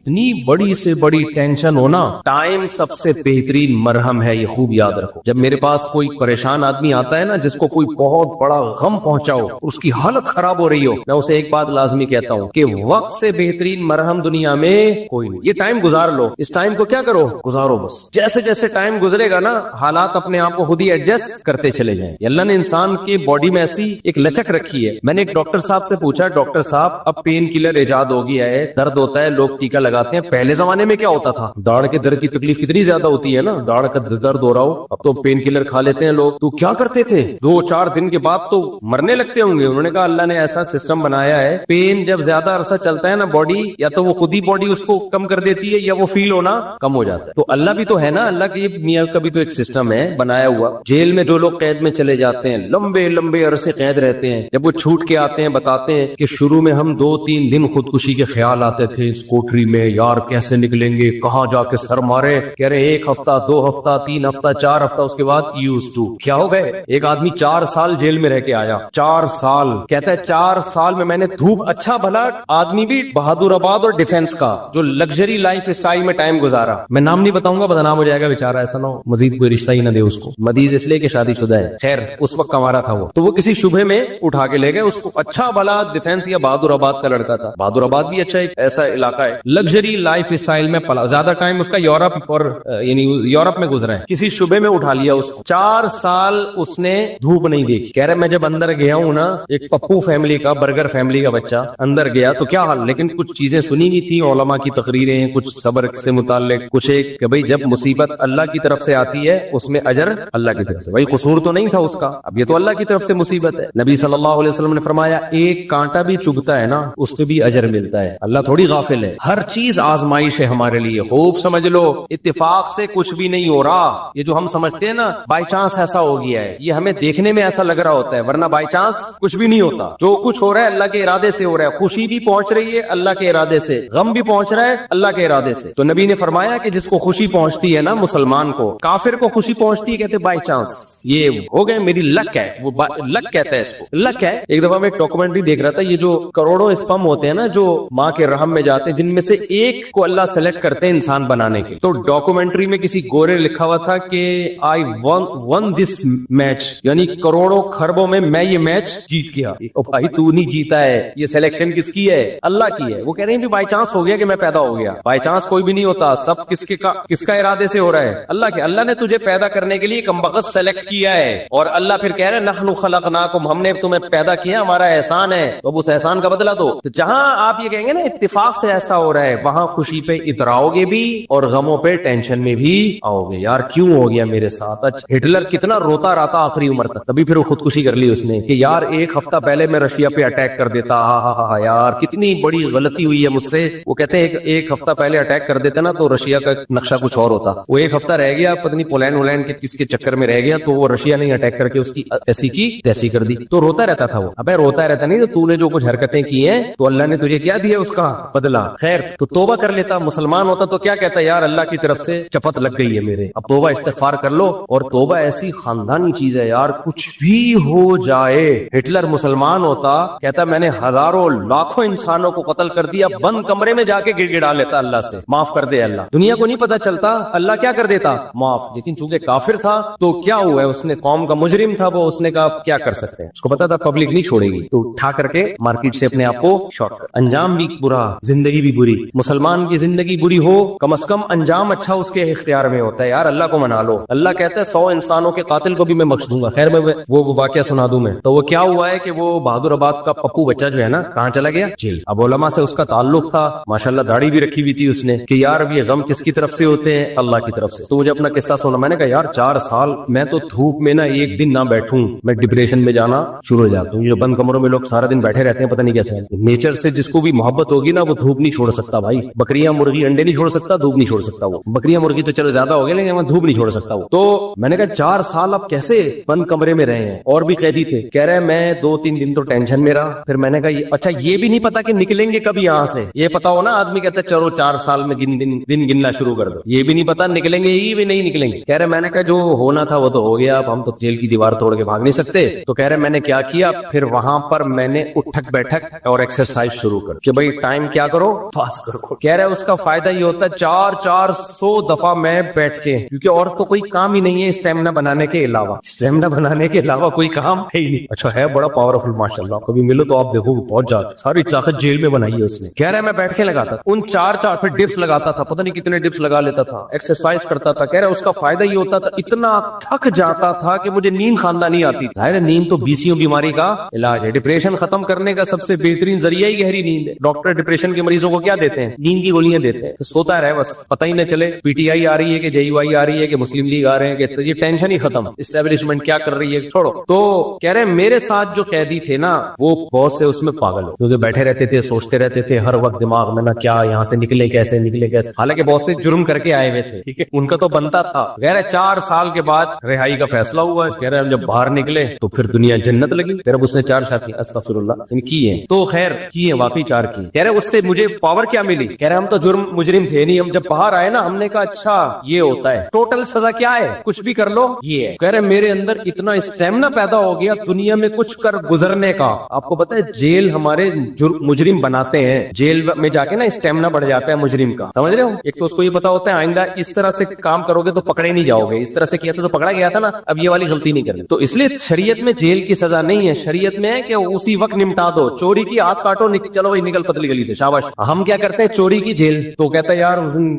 اتنی بڑی سے بڑی ٹینشن ہونا, ٹائم سب سے بہترین مرہم ہے, یہ خوب یاد رکھو. جب میرے پاس کوئی پریشان آدمی آتا ہے نا, جس کو کوئی بہت بڑا غم پہنچا ہو, اس کی حالت خراب ہو رہی ہو, میں اسے ایک بات لازمی کہتا ہوں کہ وقت سے بہترین مرہم دنیا میں کوئی نہیں. یہ ٹائم گزار لو, اس ٹائم کو کیا کرو, گزارو بس. جیسے جیسے ٹائم گزرے گا نا, حالات اپنے آپ کو خود ہی ایڈجسٹ کرتے چلے جائیں. اللہ نے انسان کے باڈی میں ایسی ایک لچک رکھی ہے. میں نے ایک ڈاکٹر صاحب سے پوچھا, ڈاکٹر صاحب اب پین کلر ایجاد ہو گیا ہے, درد ہوتا ہے, لوگ ٹیکا لگاتے ہیں, پہلے زمانے میں کیا ہوتا تھا, داڑھ کے درد کی تکلیف کتنی زیادہ ہوتی ہے نا, داڑھ کا درد ہو رہا ہو, اب تو پین کلر کھا لیتے ہیں لوگ. تو کیا کرتے تھے, 2-4 دن کے بعد تو مرنے لگتے ہوں گے. انہوں نے کہا اللہ نے ایسا سسٹم بنایا ہے, پین جب زیادہ عرصہ چلتا ہے نا باڈی, یا تو وہ خود ہی باڈی اس کو کم کر دیتی ہے, یا وہ فیل ہونا کم ہو جاتا ہے. تو اللہ بھی تو ہے نا, اللہ کی میاں کا بھی تو ایک سسٹم ہے بنایا ہوا. جیل میں جو لوگ قید میں چلے جاتے ہیں, لمبے لمبے عرصے قید رہتے ہیں, جب وہ چھوٹ کے آتے ہیں بتاتے ہیں کہ شروع میں ہم 2-3 دن خودکشی کے خیال آتے تھے اس کوٹری میں, یار کیسے نکلیں گے, کہاں جا کے سر مارے. کہہ رہے 1 ہفتہ 2 ہفتہ 3 ہفتہ 4 ہفتہ, اس کے بعد یوز ٹو. کیا ہو گئے, ایک آدمی 4 سال جیل میں رہ کے آیا, 4 سال. کہتا ہے 4 سال میں نے دھوپ, اچھا بھلا آدمی بھی بہادر آباد اور ڈیفنس کا جو لگژری لائف اسٹائل میں ٹائم گزارا. میں نام نہیں بتاؤں گا, بدنام ہو جائے گا بیچارہ, ایسا نہ ہو مزید کوئی رشتہ ہی نہ دے اس کو. مدیز اس لیے کہ شادی شدہ ہے. خیر اس وقت کمارا تھا وہ, تو وہ کسی شبہ میں اٹھا کے لے گئے اس کو. اچھا بھلا ڈیفنس یا بہادر آباد کا لڑکا تھا. بہادر آباد بھی اچھا ایک ایسا علاقہ ہے, لگژری لائف اسٹائل میں پلا, زیادہ ٹائم اس کا یورپ اور یعنی یورپ میں گزرا ہے. کسی شبے میں اٹھا لیا اس کو. 4 سال اس نے دھوپ نہیں دیکھی. کہہ رہے میں جب اندر گیا ہوں نا, ایک پپو فیملی کا, برگر فیملی کا بچہ اندر گیا تو کیا حال, لیکن کچھ چیزیں سنی گئی تھی, علماء کی تقریریں, کچھ صبر سے متعلق, کچھ ایک کہ بھئی جب مصیبت اللہ کی طرف سے آتی ہے اس میں اجر اللہ کی طرف سے. بھئی قصور تو نہیں تھا اس کا, اب یہ تو اللہ کی طرف سے مصیبت ہے. نبی صلی اللہ علیہ وسلم نے فرمایا ایک کانٹا بھی چگتا ہے نا, اس پہ بھی اجر ملتا ہے. اللہ تھوڑی غافل ہے, ہر چیز آزمائش ہے ہمارے لیے. خوب سمجھ لو, اتفاق سے کچھ بھی نہیں ہو رہا. یہ جو ہم سمجھتے ہیں نا بائی چانس ایسا ہو گیا ہے, یہ ہمیں دیکھنے میں ایسا لگ رہا ہوتا ہے, ورنہ بائی چانس کچھ بھی نہیں ہوتا. جو کچھ ہو رہا ہے اللہ کے ارادے سے ہو رہا ہے. خوشی بھی پہنچ رہی ہے اللہ کے ارادے سے, غم بھی پہنچ رہا ہے اللہ کے ارادے سے. تو نبی نے فرمایا کہ جس کو خوشی پہنچتی ہے نا مسلمان کو, کافر کو خوشی پہنچتی ہے, کہتے بائی چانس یہ ہو گئے, میری لک ہے, وہ لک کہتا ہے اس کو, لک ہے. ایک دفعہ میں ایک ڈاکومنٹری دیکھ رہا تھا, یہ جو کروڑوں اسپم ہوتے ہیں نا جو ماں کے رحم میں جاتے ہیں, جن میں سے ایک کو اللہ سلیکٹ کرتے ہیں انسان بنانے کے. تو ڈاکومنٹری میں کسی گورے لکھا ہوا تھا کہ آئی ون دس میچ, یعنی کروڑوں خربوں میں یہ میچ جیت گیا. بھائی تو نہیں جیتا ہے, یہ سلیکشن کس کی ہے, اللہ کی ہے. وہ کہہ رہے ہیں بائی چانس ہو گیا کہ میں پیدا ہو گیا. بائی چانس کوئی بھی نہیں ہوتا, سب کس کا ارادے سے ہو رہا ہے, اللہ کے. اللہ نے تجھے پیدا کرنے کے لیے کمبخت سلیکٹ کیا ہے, اور اللہ پھر کہہ رہے نحن خلقناکم, ہم نے تمہیں پیدا کیا, ہمارا احسان ہے, تو اب اس احسان کا بدلہ دو. تو جہاں آپ یہ کہیں گے نا اتفاق سے ایسا ہو رہا ہے, وہاں خوشی پہ اتراؤ گے بھی اور غموں پہ ٹینشن میں بھی آؤ گے. یار کیوں ہو گیا میرے ساتھ, ہٹلر کتنا روتا رہتا آخری عمر تک, تبھی پھر وہ خودکشی کر لی اس نے کہ یار 1 ہفتہ پہلے میں رشیا پہ اٹیک کر دیتا, ہاں یار کتنی بڑی غلطی ہوئی ہے مجھ سے. وہ کہتے ہیں ایک ہفتہ پہلے اٹیک کر دیتے نا تو رشیا کا نقشہ کچھ اور ہوتا. وہ 1 ہفتہ رہ گیا, پتہ نہیں پولینڈ ولینڈ کے کس کے چکر میں رہ گیا, تو وہ رشیا نے اٹیک کر کے اس کی ایسی کی تیسی کر دی. تو روتا رہتا تھا وہ. ابے روتا رہتا نہیں, تو نے جو کچھ حرکتیں کی ہیں تو اللہ نے تجھے کیا دیا اس کا بدلہ. خیر تو توبہ کر لیتا, مسلمان ہوتا تو کیا کہتا, یار اللہ کی طرف سے چپت لگ گئی ہے میرے, اب توبہ استغفار کر لو. اور توبہ ایسی خاندانی چیز ہے یار, کچھ بھی ہو جائے. ہٹلر مسلمان ہوتا, کہتا میں نے ہزاروں لاکھوں انسانوں کو قتل کر دیا, بند کمرے میں جا کے گڑ گڑا لیتا اللہ سے, معاف کر دے اللہ. دنیا کو نہیں پتا چلتا, اللہ کیا کر دیتا, معاف. لیکن چونکہ کافر تھا تو کیا ہوا ہے, اس نے قوم کا مجرم تھا وہ, اس نے کہا کیا کر سکتے ہیں, اس کو پتا تھا پبلک نہیں چھوڑے گی, تو اٹھا کر کے مارکیٹ سے اپنے آپ کو شارٹ کر. انجام بھی برا, زندگی بھی بری. مسلمان کی زندگی بری ہو, کم از کم انجام اچھا اس کے اختیار میں ہوتا ہے. یار اللہ کو منا لو, اللہ کہتا ہے 100 انسانوں کے قاتل کو بھی میں بخش دوں گا. خیر میں وہ واقعہ سنا دوں میں. تو وہ کیا ہوا ہے کہ وہ بہادر آباد کا پپو بچہ جو ہے نا, کہاں چلا گیا, جیل. اب علماء سے اس کا تعلق تھا, ماشاءاللہ داڑھی بھی رکھی ہوئی تھی اس نے, کہ یار اب یہ غم کس کی طرف سے ہوتے ہیں, اللہ کی طرف سے. تو مجھے اپنا قصہ سنا, میں نے کہا یار 4 سال میں تو دھوپ میں نا ایک دن نہ بیٹھوں, میں ڈپریشن میں جانا شروع ہو جاتا ہوں. یہ جو بند کمروں میں لوگ سارا دن بیٹھے رہتے ہیں, پتہ نہیں کیسے. نیچر سے جس کو بھی محبت ہوگی نا, وہ دھوپ نہیں چھوڑ سکتا بھائی. بکریاں مرغی انڈے نہیں چھوڑ سکتا, دھوپ نہیں چھوڑ سکتا. وہ بکریاں مرغی تو چلو زیادہ ہو گیا, لیکن دھوپ نہیں چھوڑ سکتا وہ. تو میں نے کہا 4 سال اب کیسے بند کمرے میں رہے ہیں, اور بھی قیدی تھے. کہہ رہے میں 2-3 دن تو ٹینشن میں رہا. پھر میں نے کہا اچھا یہ بھی نہیں پتا کہ نکلیں گے کب یہاں سے. یہ پتا ہو نا, آدمی کہتا ہے چلو 4 سال میں دن گننا شروع کر دو, یہ بھی نہیں پتا نکلیں گے ہی بھی نہیں نکلیں گے. کہہ رہے میں نے کہا جو ہونا تھا وہ تو ہو گیا, اب ہم تو جیل کی دیوار توڑ کے بھاگ نہیں سکتے. تو کہہ رہے میں نے کیا کیا, پھر وہاں پر میں نے اٹھک بیٹھک اور ایکسرسائز شروع کر کہ بھائی ٹائم کیا کرو, پاس کرو. کو. کہہ رہا ہے اس کا فائدہ یہ ہوتا ہے 400 دفعہ میں بیٹھ کے, کیونکہ اور تو کوئی کام ہی نہیں ہے اسٹیمنا بنانے کے علاوہ, اسٹیمنا بنانے کے علاوہ کوئی کام ہے ہی نہیں. اچھا ہے بڑا پاورفل ماشاءاللہ, کبھی ملو تو آپ دیکھو پہنچ جاتا, ساری طاقت جیل میں بنائی ہے اس نے. کہہ رہا ہے میں بیٹھ کے لگاتا تھا ان 4 پھر ڈپس لگاتا تھا, پتہ نہیں کتنے ڈپس لگا لیتا تھا, ایکسرسائز کرتا تھا. کہہ رہا ہے اس کا فائدہ یہ ہوتا تھا اتنا تھک جاتا تھا کہ مجھے نیند خاندانی آتی تھی. ظاہر ہے نیند تو بیسیوں بیماری کا علاج ہے, ڈپریشن ختم کرنے کا سب سے بہترین ذریعہ ہی گہری نیند ہے. ڈاکٹر ڈپریشن کے مریضوں کو کیا دیتے ہیں؟ نیند کی گولیاں دیتے ہیں, سوتا رہے بس, پتہ ہی نہ چلے پی ٹی آئی آ رہی ہے کہ جے یو آئی آ رہی ہے کہ مسلم لیگ آ رہے ہیں, کہ یہ ٹینشن ہی ختم, اسٹیبلشمنٹ کیا کر رہی ہے چھوڑو. تو کہہ رہے ہیں میرے ساتھ جو قیدی تھے نا وہ بہت سے اس میں پاگل ہو, کیونکہ بیٹھے رہتے تھے سوچتے رہتے تھے ہر وقت دماغ میں نا کیا یہاں سے نکلے کیسے نکلے کیسے, حالانکہ بہت سے جرم کر کے آئے ہوئے تھے, ٹھیک ہے ان کا تو بنتا تھا. کہہ رہے 4 سال کے بعد رہائی کا فیصلہ ہوا. کہہ رہے جب باہر نکلے تو پھر دنیا جنت لگی. پھر اب اس نے 4 شادی استغفر اللہ ان کی ہیں, تو خیر کی ہیں واقعی 4 کی. کہہ رہے اس سے مجھے پاور کیا ملی؟ کہہ رہے ہم تو مجرم تھے نہیں, ہم جب باہر آئے نا ہم نے کہا اچھا یہ ہوتا ہے, ٹوٹل سزا کیا ہے, کچھ بھی کر لو یہ ہے. کہہ رہے میرے اندر اتنا اسٹیمنا پیدا ہو گیا دنیا میں کچھ کر گزرنے کا. آپ کو پتا ہے جیل ہمارے مجرم بناتے ہیں, جیل میں جا کے نا اسٹیمنا بڑھ جاتا ہے مجرم کا, سمجھ رہے ہو. ایک تو اس کو یہ پتا ہوتا ہے آئندہ اس طرح سے کام کرو گے تو پکڑے نہیں جاؤ گے, اس طرح سے کیا تھا تو پکڑا گیا تھا نا, اب یہ والی غلطی نہیں کرنی. تو اس لیے شریعت میں جیل کی سزا نہیں ہے, شریعت میں ہے کہ اسی وقت نمٹا دو. چوری کی ہاتھ کاٹو, چلو بھائی نکل پتلی گلی سے, شاباش. ہم کیا کرتے ہیں چوری کی جیل, تو کہتا ہے یار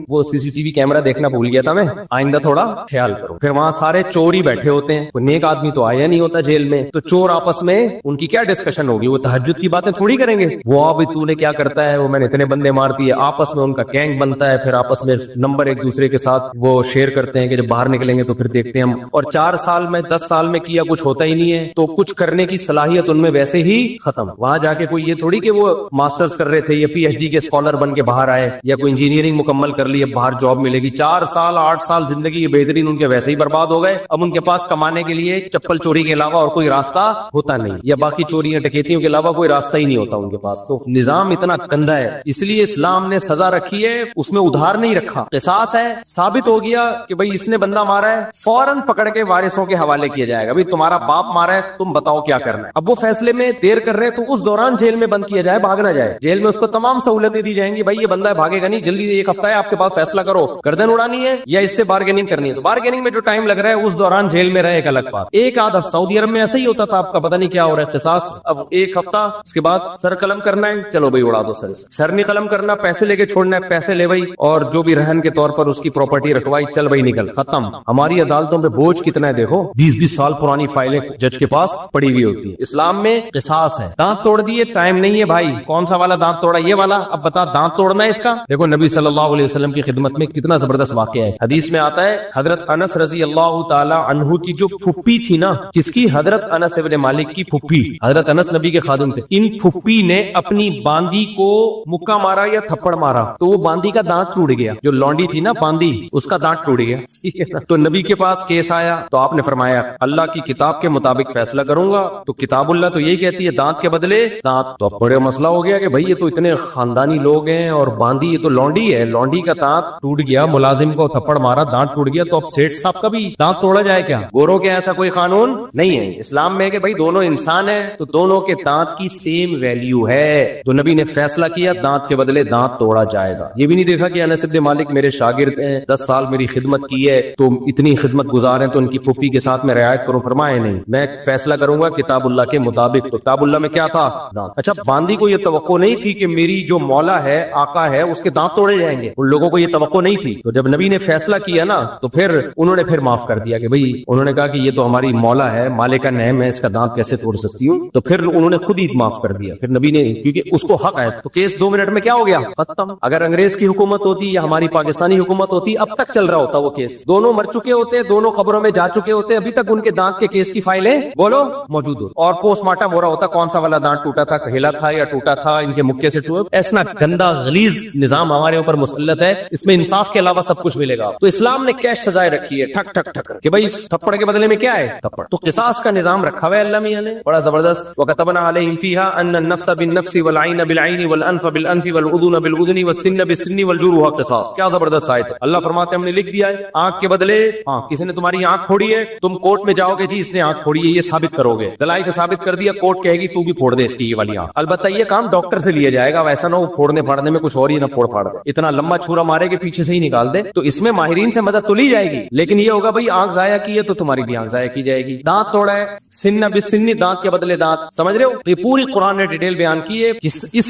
وہ سی سی ٹی وی کیمرہ دیکھنا بھول گیا تھا میں, آئندہ تھوڑا خیال کرو. پھر وہاں سارے چور ہی بیٹھے ہوتے ہیں, کوئی نیک آدمی تو آیا نہیں ہوتا جیل میں, تو چور آپس میں ان کی کیا ڈسکشن ہوگی, وہ تہجد کی باتیں تھوڑی کریں گے. وہ اب تو نے کیا کرتا ہے, وہ میں نے اتنے بندے مار دیے, آپس میں ان کا گینگ بنتا ہے, پھر آپس میں نمبر ایک دوسرے کے ساتھ وہ شیئر کرتے ہیں کہ جب باہر نکلیں گے تو پھر دیکھتے ہیں ہم. اور 4 سال میں 10 سال میں کیا کچھ ہوتا ہی نہیں ہے, تو کچھ کرنے کی صلاحیت ان میں ویسے ہی ختم. وہاں جا کے کوئی یہ تھوڑی کہ وہ ماسٹرز کر رہے تھے یا پی ایچ ڈی کے اسکالر بن کے باہر آئے, یا کوئی انجینئرنگ مکمل کر لی اب باہر جاب ملے گی. 4 سال 8 سال زندگی بہترین ان کے ویسے ہی برباد ہو گئے. اب ان کے پاس کمانے کے لیے چپل چوری کے علاوہ اور کوئی راستہ ہوتا نہیں, یا باقی چوریاں ڈکیتیوں کے علاوہ کوئی راستہ ہی نہیں ہوتا ان کے پاس. تو نظام اتنا گندا ہے, اس لیے اسلام نے سزا رکھی ہے, اس میں ادھار نہیں رکھا. قصاص ہے, ثابت ہو گیا کہ بھائی اس نے بندہ مارا ہے, فوراً پکڑ کے وارثوں کے حوالے کیا جائے گا, بھائی تمہارا باپ مارا ہے تم بتاؤ کیا کرنا ہے. اب وہ فیصلے میں دیر کر رہے تو اس دوران جیل میں بند کیا جائے, بھاگ نہ جائے. جیل میں اس کو تمام سہولتیں دی جائیں گی, بھائی یہ بندہ بھاگے گا نہیں, جلدی 1 ہفتہ ہے آپ کے پاس, فیصلہ کرو گردن اڑانی ہے یا اس سے بارگیننگ کرنی ہے. تو بارگیننگ میں جو ٹائم لگ رہا ہے اس دوران جیل میں رہے, ایک الگ بات. ایک آدھ سعودی عرب میں ایسا ہی ہوتا تھا, آپ کا پتہ نہیں کیا ہو رہا ہے. قصاص اب 1 ہفتہ, اس کے بعد سر قلم کرنا ہے, چلو بھائی اڑا دو سر. سر نہیں قلم کرنا, پیسے لے کے چھوڑنا ہے, پیسے لے بھائی, اور جو بھی رہن کے طور پر اس کی پراپرٹی رکھوائی, چل بھائی نکل, ختم. ہماری عدالتوں پہ بوجھ کتنا ہے دیکھو, 20 سال پرانی فائلیں جج کے پاس پڑی ہوئی ہوتی ہے. اسلام میں قصاص ہے. دانت توڑ دیے, ٹائم نہیں ہے بھائی, کون سا والا دانت توڑا, یہ والا, اب بتا دانت توڑنا ہے اس کا. دیکھو نبی صلی اللہ علیہ وسلم کی خدمت میں کتنا زبردست واقعہ ہے. حدیث میں آتا ہے حضرت انس رضی اللہ تعالی عنہ کی جو پھپھی تھی نا, کس کی, حضرت انس ابن مالک کی پھپھی. حضرت انس نبی کے خادم تھے. ان پھپھی نے اپنی باندی کو مکہ مارا یا تھپڑ مارا, تو وہ باندی کا دانت ٹوٹ گیا. جو لونڈی تھی نا باندی, اس کا دانت ٹوٹ گیا. تو نبی کے پاس کیس آیا, تو آپ نے فرمایا اللہ کی کتاب کے مطابق فیصلہ کروں گا. تو کتاب اللہ تو یہی کہتی ہے دانت کے بدلے دانت. تو اب بڑے مسئلہ ہو گیا کہ بھائی یہ تو اتنے خاندانی لوگ ہیں, اور باندی یہ تو لونڈی ہے, لونڈی کا دانت ٹوٹ گیا, ملازم کو تھپڑ مارا, دانت ٹوٹ گیا, تو اب سیٹ صاحب کا بھی دانت توڑا جائے کیا؟ گوروں کے ایسا کوئی قانون نہیں ہے اسلام میں کہ بھائی دونوں انسان ہیں تو دونوں کے دانت کی سیم ویلیو ہے. تو نبی نے فیصلہ کیا دانت کے بدلے دانت توڑا جائے گا. یہ بھی نہیں دیکھا کہ انس بن مالک میرے شاگرد ہیں, 10 سال میری خدمت کی ہے, تو اتنی خدمت گزار ہیں تو ان کی پھپھی کے ساتھ میں رعایت کروں. فرمائے نہیں, میں فیصلہ کروں گا کتاب اللہ کے مطابق. تو کتاب اللہ میں کیا تھا, دانت. اچھا باندی کو یہ توقع نہیں تھی کہ میری جو مولا ہے, آقا ہے, اس کے دانت توڑے جائیں گے, ان لوگوں کو یہ توقع نہیں تھی. تو جب نبی نے فیصلہ کیا نا تو پھر انہوں نے پھر معاف کر دیا کہ بھئی, انہوں نے کہا کہ یہ تو ہماری مولا ہے, مالک کا نعم ہے, اس کا دانت کیسے توڑ سکتی ہوں. تو پھر انہوں نے خود ہی معاف کر دیا. پھر نبی نے, کیونکہ اس کو حق ہے, تو کیس 2 منٹ میں کیا ہو گیا, ختم. اگر انگریز کی حکومت ہوتی یا ہماری پاکستانی حکومت ہوتی, اب تک چل رہا ہوتا وہ کیس. دونوں مر چکے ہوتے, دونوں قبروں میں جا چکے ہوتے, ابھی تک ان کے دانت کے کیس کی فائلیں بولو موجود ہوتی, اور پوسٹ مارٹم ہو رہا ہوتا کون سا والا دانت ٹوٹا تھا, ہلا تھا یا ٹوٹا تھا, ان کے مکے سے ٹوٹا. ایسا گندا غلیظ نظام ہمارے اوپر مسلط ہے, اس میں انصاف کے علاوہ سب کچھ ملے گا. تو اسلام نے کیش سزائے رکھی ہے, ٹھک ٹھک ٹھک, کہ بھائی تھپڑ کے بدلے میں کیا ہے, تھپڑ. تو قصاص کا نظام رکھا ہوا ہے اللہ میاں نے, بڑا زبردست. وَكَتَبْنَا عَلَيْهِمْ فِيهَا أَنَّ النَّفْسَ بِالنَّفْسِ وَالْعَيْنَ بِالْعَيْنِ وَالْأَنْفَ بِالْأَنْفِ وَالْأُذُنَ بِالْأُذُنِ وَالسِّنَّ بِالسِّنِّ وَالْجُرُوحَ قِصَاص. کیا زبردست آیت ہے. اللہ فرماتے ہیں ہم نے لکھ دیا ہے, آنکھ کے بدلے آنکھ. کسی نے تمہاری آنکھ پھوڑی ہے, تم کورٹ میں جاؤ گے, جی اس نے آنکھ پھوڑی ہے, یہ ثابت کرو گے, دلائل سے ثابت کر دیا, کورٹ کہے گی تو بھی پھوڑ دے اس کی یہ والی آنکھ. البتہ یہ کام ڈاکٹر سے لیا جائے گا, ویسا نہ ہو پھوڑنے پھاڑنے پھاڑنے میں کچھ اور ہی نہ پھوڑ پھاڑ دے, اتنا لمبا چھرا مارے کہ پیچھے سے ہی نکال دے. تو اس میں ماہرین سے مدد تو لی جائے گی, لیکن یہ ہوگا بھائی آنکھ ضائع کی ہے تو تمہاری بھی آنکھ ضائع کی جائے گی. دانت توڑا ہے, سن بسنی, دانت کے بدلے دانت, سمجھ رہے ہو؟ تو یہ پوری قرآن نے ڈیٹیل بیان کی ہے.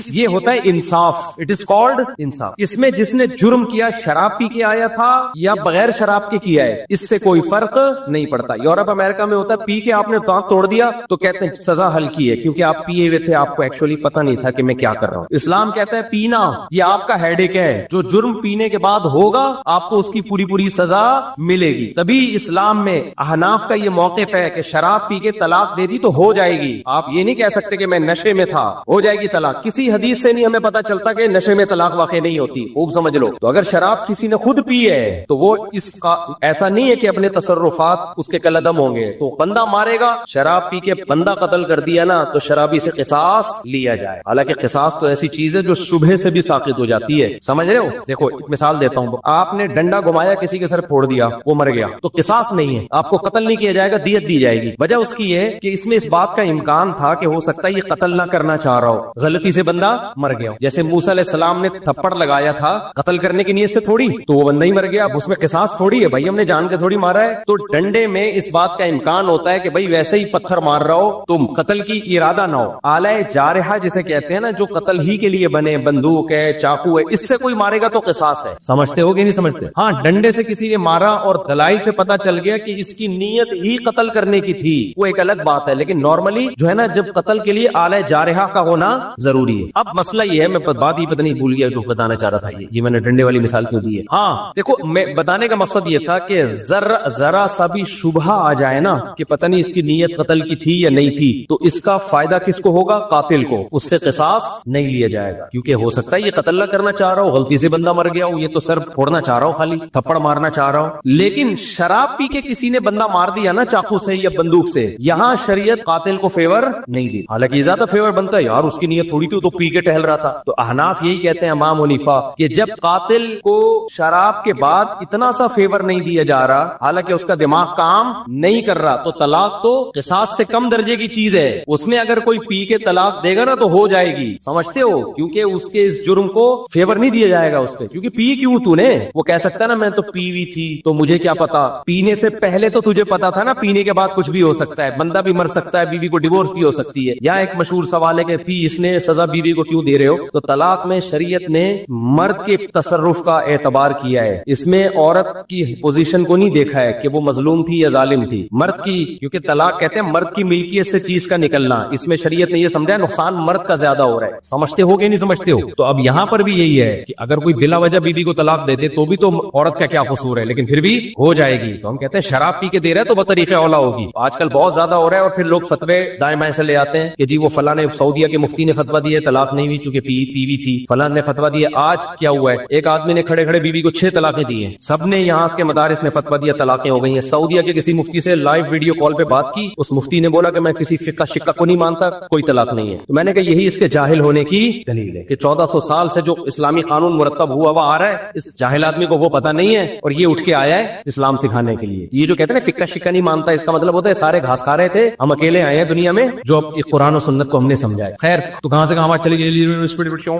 یہ ہوتا ہے انصاف, اٹ از کالڈ انصاف. اس میں جس نے جرم کیا شراب پی کے آیا تھا یا بغیر شراب کے کیا ہے, اس سے کوئی فرق نہیں پڑتا. یورپ امریکہ میں ہوتا ہے پی کے آپ نے دانت توڑ دیا تو کہتے ہیں سزا ہلکی ہے, کیونکہ آپ پیے ہوئے تھے, آپ کو ایکچولی پتہ نہیں تھا کہ میں کیا کر رہا ہوں. اسلام کہتا ہے پینا یہ آپ کا ہیڈ ایک ہے, جو جرم پینے کے بعد ہوگا آپ کو اس کی پوری سزا ملے گی. تبھی اسلام میں احناف کا یہ موقف ہے کہ شراب پی کے طلاق دے دی تو ہو جائے گی. آپ یہ نہیں کہہ سکتے کہ میں نشے میں تھا ہو جائے گی طلاق. کسی حدیث سے نہیں ہمیں پتا چلتا کہ نشے میں طلاق واقع نہیں ہوتی, خوب سمجھ لو. تو اگر شراب کسی نے خود پی ہے تو وہ اس کا ایسا نہیں ہے کہ اپنے تصرفات اس کے کالعدم ہوں گے, تو بندہ مارے گا. شراب پی کے بندہ قتل کر دیا نا تو شرابی سے قصاص لیا جائے. حالانکہ قصاص تو ایسی چیز ہے جو شبہ سے بھی ساقط ہو جاتی ہے, سمجھ رہے ہو؟ دیکھو ایک مثال دیتا ہوں, آپ نے ڈنڈا گھمایا کسی کے سر پھوڑ دیا, وہ مر گیا, تو قصاص نہیں ہے, آپ کو قتل نہیں کیا جائے گا, دیت دی جائے گی. وجہ اس کی ہے کہ اس میں اس بات کا امکان تھا کہ ہو سکتا ہے یہ قتل نہ کرنا چاہ رہا ہو, غلطی سے بندہ مر گیا. جیسے موسیٰ علیہ السلام نے تھپڑ لگایا تھا قتل کرنے کی نیت سے تھوڑی, تو وہ بندہ ہی مر گیا. اب اس میں قصاص تھوڑی ہے بھائی, ہم نے جان کے تھوڑی مارا ہے. تو ڈنڈے میں اس بات کا امکان ہوتا ہے کہ بھائی ویسے ہی پتھر مار رہا ہو تو قتل کی ارادہ نہ ہو. آلہ جارحہ جسے کہتے ہیں نا, جو قتل ہی کے لیے بنے, بندوق ہے, چاقو ہے, اس سے کوئی مارے گا تو قصاص ہے. سمجھتے ہو کہ نہیں سمجھتے؟ ہاں, ڈنڈے سے کسی نے مارا اور دلائل سے پتا چل گیا کہ اس کی نیت ہی قتل کرنے کی تھی, وہ ایک الگ بات ہے. لیکن نارملی جو ہے نا, جب قتل کے لیے آلہ جارحہ کا ہونا ضروری ہے. اب مسئلہ یہ ہے, میں بات ہی پتہ نہیں بھول گیا جو بتانا چاہ رہا تھا, یہ میں نے ڈنڈے والی مثال کیوں دی ہے. ہاں دیکھو, میں بتانے کا مقصد یہ تھا کہ ذرا سا بھی شبہ آ جائے نا کہ پتہ نہیں اس کی نیت قتل کی تھی یا نہیں تھی, تو اس کا فائدہ کس کو ہوگا؟ قاتل کو. اس سے قصاص نہیں لیا جائے گا, کیونکہ ہو سکتا ہے یہ قتل نہ کرنا چاہ رہا ہو, غلطی سے بندہ مر گیا ہو, یہ تو سر پھوڑنا چاہ رہا ہو, خالی تھپڑ مارنا چاہ رہا ہو. لیکن شراب پی کے کسی نے بندہ مار دیا نا چاقو سے یا بندوق سے, یہاں شریعت قاتل کو فیور نہیں دی. حالانکہ یہ زیادہ فیور بنتا ہے, یار اس کی نیت تھوڑی تھی, تو پی کے ٹہل رہا تھا. تو احناف یہی کہتے ہیں, امام حنیفہ, کہ جب قاتل کو شراب کے بعد اتنا سا فیور نہیں دیا جا رہا, حالانکہ اس کا دماغ کام نہیں کر رہا, تو طلاق تو قصاص سے کم درجے کی چیز ہے. اس میں اگر کوئی پی کے طلاق دے گا نا تو ہو جائے گی, سمجھتے ہو؟ کیونکہ اس کے اس جرم کو فیور نہیں دیا جائے گا اس پہ, کیونکہ پی کیوں تو نے, وہ کہہ سکتا ہے نا میں تو پی ہوئی تھی تو مجھے کیا پتا, پینے سے پہلے تو تجھے پتا تھا نا, پینے کے بعد کچھ بھی ہو سکتا ہے, بندہ بھی مر سکتا ہے, بیوی کو ڈیورس بھی ہو سکتی ہے. یا ایک مشہور سوال ہے کہ پی اس نے, سزا بیوی کو کیوں دے رہے ہو؟ تو طلاق میں شریعت نے مرد کے تصرف کا اعتبار کیا ہے, اس میں عورت کی پوزیشن کو نہیں دیکھا ہے کہ وہ مظلوم تھی یا ظالم تھی. مرد کی, کیونکہ طلاق کہتے ہیں مرد کی ملکیت سے چیز کا نکلنا, اس میں شریعت نے یہ سمجھا نقصان مرد کا زیادہ ہو رہا ہے. سمجھتے ہو کہ نہیں سمجھتے ہو؟ تو اب یہاں پر بھی یہی ہے کہ اگر کوئی بلا وجہ بیوی کو طلاق دے دے تو بھی تو عورت کا کیا قصور ہے, لیکن پھر بھی ہو جائے گی. تو ہم کہتے ہیں شراب پی کے دے رہا ہے تو بطریقہ اولا ہوگی. آج کل بہت زیادہ ہو رہا ہے, اور پھر لوگ فتوے دائیں بائیں سے لے آتے ہیں کہ جی وہ فلاں نے, سعودیہ کے مفتی نے فتوا دیا طلاق نہیں ہوئی چونکہ پیوی تھی, فلاں نے فتوا دیا. آج کیا ہوا ہے, ایک آدمی نے کھڑے کھڑے بیوی کو 6 طلاقیں دی ہیں, سب نے یہاں کے مدارس نے فتوا دیا طلاقیں ہو گئی ہیں. سعودیہ کے کسی مفتی سے لائیو ویڈیو کال پہ بات کی, اس مفتی نے بولا کہ میں کسی فقہ شقہ کو نہیں مانتا, کوئی طلاق نہیں ہے. تو میں نے کہا یہی اس کے جاہل ہونے کی دلیل ہے کہ 1400 سال سے جو اسلامی قانون مرتب ہوا آ رہا ہے, اس جاہل آدمی کو وہ پتا نہیں ہے, اور یہ اٹھ کے آیا ہے اسلام سکھانے کے لیے. یہ جو کہتے ہیں فقہ شقہ نہیں مانتا, اس کا مطلب ہوتا ہے سارے گھاس کھا رہے تھے, ہم اکیلے آئے ہیں دنیا میں جو اب قرآن و سنت کو ہم نے سمجھایا. خیر, تو کہاں سے کہاں چلی گئی,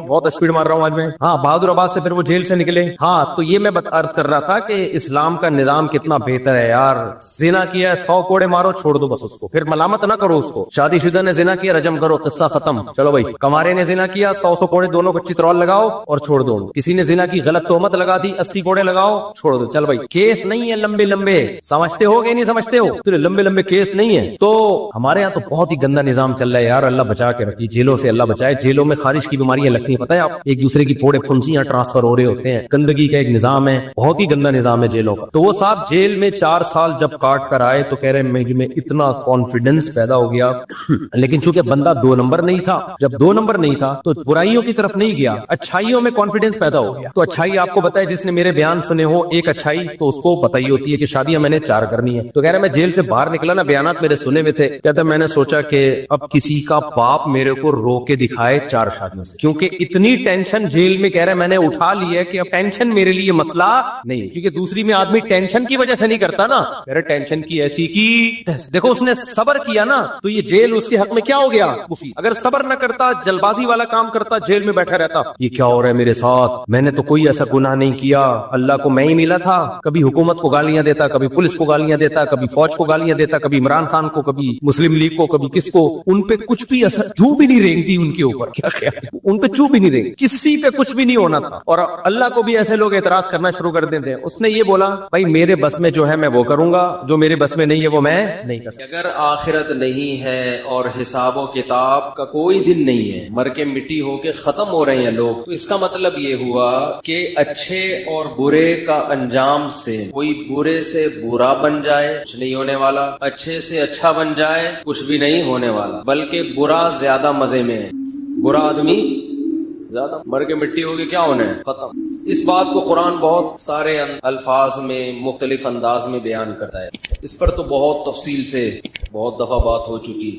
بہت اسپیڈ مار رہا ہوں آج میں. ہاں, بہادر آباد سے پھر وہ جیل سے نکلے. ہاں, تو یہ میں عرض کر رہا تھا کہ اسلام کا نظام کتنا بہتر ہے یار. زنا کیا 100 کوڑے مارو, چھوڑ دو بس اس کو, پھر ملامت نہ کرو اس کو. شادی شدہ نے زنا کیا, رجم کرو, قصہ ختم. چلو بھائی, کمارے نے زنا کیا, 100 کوڑے دونوں کو چترول لگاؤ اور چھوڑ دو. کسی نے زنا کی غلط تہمت لگا دی, 80 کوڑے لگاؤ, چھوڑ دو. چل بھائی, کیس نہیں ہے لمبے لمبے, سمجھتے ہو کہ نہیں سمجھتے ہو؟ تو لمبے لمبے کیس نہیں ہے. تو ہمارے یہاں تو بہت ہی گندا نظام چل رہا ہے یار, اللہ بچا کے رکھیے, جیلوں سے اللہ بچائے. جیلوں میں خارج کی بیماریاں لگتی ہیں, پتہ ہے آپ, ایک دوسرے کی پھوڑے پھنسیاں ٹرانسفر ہو رہے ہوتے ہیں, گندگی کا ایک نظام ہے, بہت ہی گندا نظام ہے جیلوں کا. تو وہ صاحب جیل میں 4 سال جب کاٹ کر آئے تو کہہ رہے میں اتنا کانفیڈنس پیدا ہو گیا, لیکن چونکہ بندہ 2 نمبر نہیں تھا, جب 2 نمبر نہیں تھا تو برائیوں کی طرف نہیں گیا, اچھائیوں میں کانفیڈنس پیدا ہو گیا. تو اچھائی آپ کو بتائے, جس نے میرے بیان سنے ہو ایک اچھائی تو اس کو پتہ ہی ہوتی ہے کہ شادیاں میں نے 4 کرنی ہے. تو کہہ رہے میں جیل سے باہر نکلا نا, بیانات میرے سنے میں تھے, کہتا میں نے سوچا کہ اب کسی کا باپ میرے کو رو کے دکھائے 4 شادیوں سے, کیونکہ اتنی ٹینشن جیل میں کہہ رہے میں نے اٹھا لی ہے کہ اب ٹینشن میرے لیے مسئلہ نہیں, کیونکہ دوسری میں آدمی ٹینشن کی وجہ سے نہیں کرتا نا, کہہ رہے ٹینشن کی ایسی کی. دیکھو اس نے صبر کیا نا, تو یہ جیل اس کے حق میں کیا ہو گیا, اگر صبر نہ کرتا, جلد بازی والا کام کرتا, جیل میں بیٹھا رہتا, یہ کیا ہو رہا ہے میرے ساتھ, میں نے تو کوئی ایسا گناہ نہیں کیا, اللہ کو میں ہی ملا تھا. کبھی حکومت کو گالیاں دیتا, کبھی پولیس کو گالیاں دیتا, کبھی فوج کو گالیاں دیتا, کبھی عمران خان کو, کبھی مسلم لیگ کو, کبھی کس کو. ان پہ کچھ بھی اثر جو بھی نہیں رینگتی ان کے اوپر, کیا خیال ہے, ان پہ جو بھی نہیں رینگتی, کسی پہ کچھ بھی نہیں ہونا تھا. اور اللہ کو بھی ایسے لوگ اعتراض کرنا شروع کر دیتے ہیں. اس نے یہ بولا بھائی میرے بس میں جو ہے میں وہ کروں گا, جو میرے بس میں نہیں ہے وہ میں نہیں کر سکتا. اگر آخرت نہیں ہے اور حساب و کتاب کا کوئی دن نہیں ہے, مر کے مٹی ہو کے ختم ہو رہے ہیں لوگ, تو اس کا مطلب یہ ہوا کہ اچھے اور برے کا انجام سے کوئی برے سے برا بن جائے کچھ نہیں ہونے والا, اچھے سے اچھا بن جائے کچھ بھی نہیں ہونے والا, بلکہ برا زیادہ مزے میں ہے. برا آدمی زیادہ, مر کے مٹی ہو کے کیا ہونا ہے, ختم. اس بات کو قرآن بہت سارے الفاظ میں مختلف انداز میں بیان کرتا ہے. اس پر تو بہت تفصیل سے بہت دفعہ بات ہو چکی.